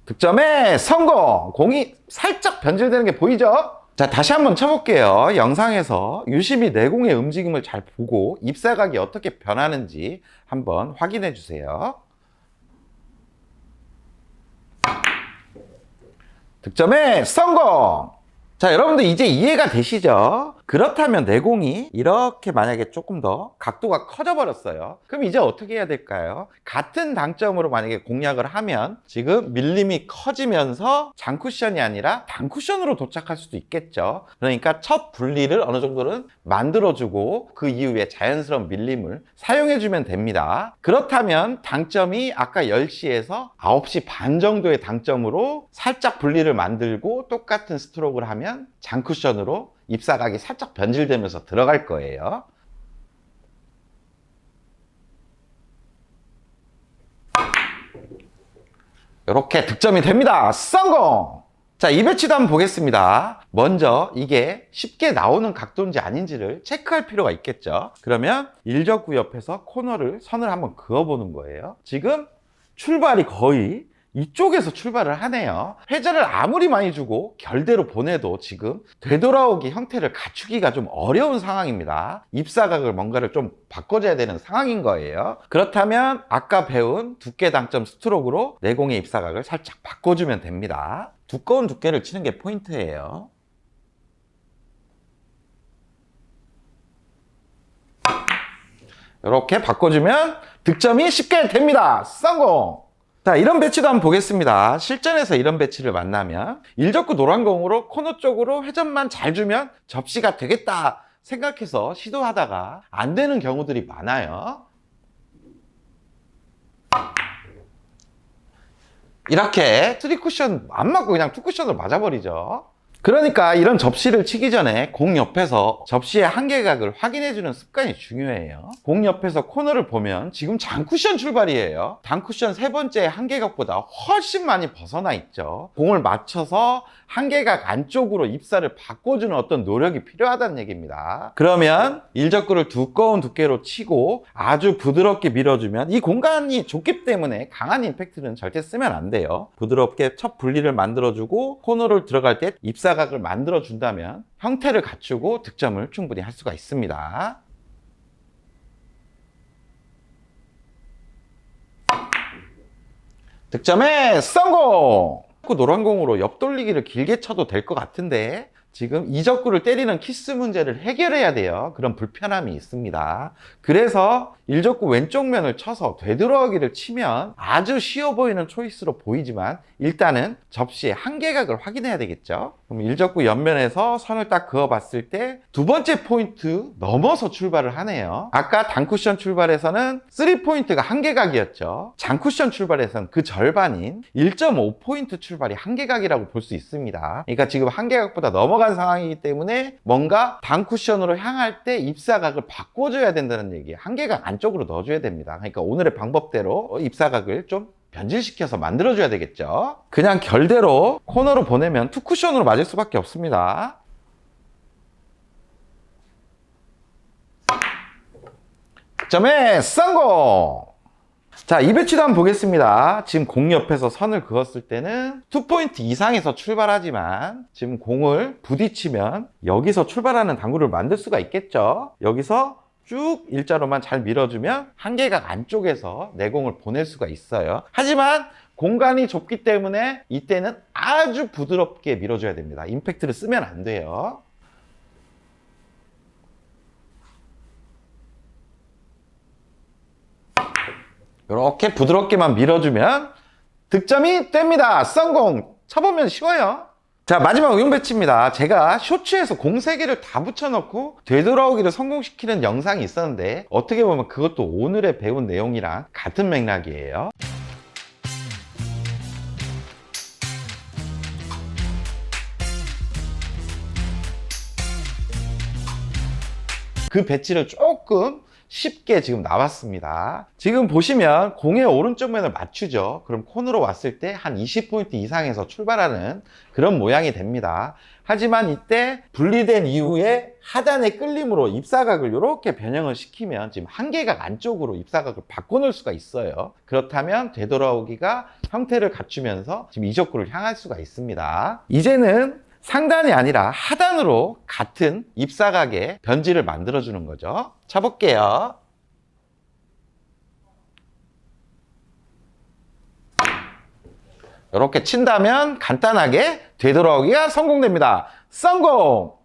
득점에 성공! 공이 살짝 변질되는 게 보이죠? 자, 다시 한번 쳐볼게요. 영상에서 유심히 내공의 움직임을 잘 보고 입사각이 어떻게 변하는지 한번 확인해 주세요. 득점에 성공! 자, 여러분들 이제 이해가 되시죠? 그렇다면 내공이 이렇게 만약에 조금 더 각도가 커져 버렸어요. 그럼 이제 어떻게 해야 될까요? 같은 당점으로 만약에 공략을 하면 지금 밀림이 커지면서 장쿠션이 아니라 단쿠션으로 도착할 수도 있겠죠. 그러니까 첫 분리를 어느 정도는 만들어주고 그 이후에 자연스러운 밀림을 사용해주면 됩니다. 그렇다면 당점이 아까 10시에서 9시 반 정도의 당점으로 살짝 분리를 만들고 똑같은 스트로크를 하면 장쿠션으로 입사각이 살짝 변질되면서 들어갈 거예요. 이렇게 득점이 됩니다. 성공! 자, 이 배치도 한번 보겠습니다. 먼저 이게 쉽게 나오는 각도인지 아닌지를 체크할 필요가 있겠죠. 그러면 일적구 옆에서 선을 한번 그어보는 거예요. 지금 출발이 거의 이쪽에서 출발을 하네요. 회전을 아무리 많이 주고 결대로 보내도 지금 되돌아오기 형태를 갖추기가 좀 어려운 상황입니다. 입사각을 뭔가를 좀 바꿔줘야 되는 상황인 거예요. 그렇다면 아까 배운 두께 당점 스트로크로 내공의 입사각을 살짝 바꿔주면 됩니다. 두꺼운 두께를 치는 게 포인트예요. 이렇게 바꿔주면 득점이 쉽게 됩니다. 성공! 자, 이런 배치도 한번 보겠습니다. 실전에서 이런 배치를 만나면 일적구 노란공으로 코너 쪽으로 회전만 잘 주면 접시가 되겠다 생각해서 시도하다가 안 되는 경우들이 많아요. 이렇게 3쿠션 안 맞고 그냥 2쿠션으로 맞아버리죠. 그러니까 이런 접시를 치기 전에 공 옆에서 접시의 한계각을 확인해주는 습관이 중요해요. 공 옆에서 코너를 보면 지금 장쿠션 출발이에요. 단쿠션 세 번째 한계각보다 훨씬 많이 벗어나 있죠. 공을 맞춰서 한계각 안쪽으로 입사를 바꿔주는 어떤 노력이 필요하다는 얘기입니다. 그러면 일적구를 두꺼운 두께로 치고 아주 부드럽게 밀어주면 이 공간이 좁기 때문에 강한 임팩트는 절대 쓰면 안 돼요. 부드럽게 첫 분리를 만들어주고 코너를 들어갈 때 입사각을 만들어준다면 형태를 갖추고 득점을 충분히 할 수가 있습니다. 득점에 성공! 노란 공으로 옆돌리기를 길게 쳐도 될 것 같은데 지금 이적구를 때리는 키스 문제를 해결해야 돼요. 그런 불편함이 있습니다. 그래서 일적구 왼쪽 면을 쳐서 되돌아오기를 치면 아주 쉬워 보이는 초이스로 보이지만 일단은 접시의 한계각을 확인해야 되겠죠. 그럼 일적구 옆면에서 선을 딱 그어 봤을 때 두 번째 포인트 넘어서 출발을 하네요. 아까 단쿠션 출발에서는 3포인트가 한계각이었죠. 장쿠션 출발에서는 그 절반인 1.5포인트 출발이 한계각이라고 볼 수 있습니다. 그러니까 지금 한계각보다 넘어간 상황이기 때문에 뭔가 단쿠션으로 향할 때 입사각을 바꿔줘야 된다는 얘기예요. 한계각 안쪽으로 넣어줘야 됩니다. 그러니까 오늘의 방법대로 입사각을 좀 변질시켜서 만들어줘야 되겠죠. 그냥 결대로 코너로 보내면 투쿠션으로 맞을 수밖에 없습니다. 득점에 성공! 자, 이 배치도 한번 보겠습니다. 지금 공 옆에서 선을 그었을 때는 2포인트 이상에서 출발하지만 지금 공을 부딪히면 여기서 출발하는 당구를 만들 수가 있겠죠. 여기서 쭉 일자로만 잘 밀어주면 한계각 안쪽에서 내공을 보낼 수가 있어요. 하지만 공간이 좁기 때문에 이때는 아주 부드럽게 밀어줘야 됩니다. 임팩트를 쓰면 안 돼요. 이렇게 부드럽게만 밀어주면 득점이 됩니다. 성공! 쳐보면 쉬워요. 자, 마지막 응용 배치입니다. 제가 쇼츠에서 공 3개를 다 붙여놓고 되돌아오기를 성공시키는 영상이 있었는데 어떻게 보면 그것도 오늘의 배운 내용이랑 같은 맥락이에요. 그 배치를 조금 쉽게 지금 나왔습니다. 지금 보시면 공의 오른쪽 면을 맞추죠. 그럼 콘으로 왔을 때 한 20포인트 이상에서 출발하는 그런 모양이 됩니다. 하지만 이때 분리된 이후에 하단의 끌림으로 입사각을 이렇게 변형을 시키면 지금 한계각 안쪽으로 입사각을 바꿔놓을 수가 있어요. 그렇다면 되돌아오기가 형태를 갖추면서 지금 이적구를 향할 수가 있습니다. 이제는 상단이 아니라 하단으로 같은 입사각의 변질을 만들어주는 거죠. 쳐볼게요. 이렇게 친다면 간단하게 되돌아오기가 성공됩니다. 성공!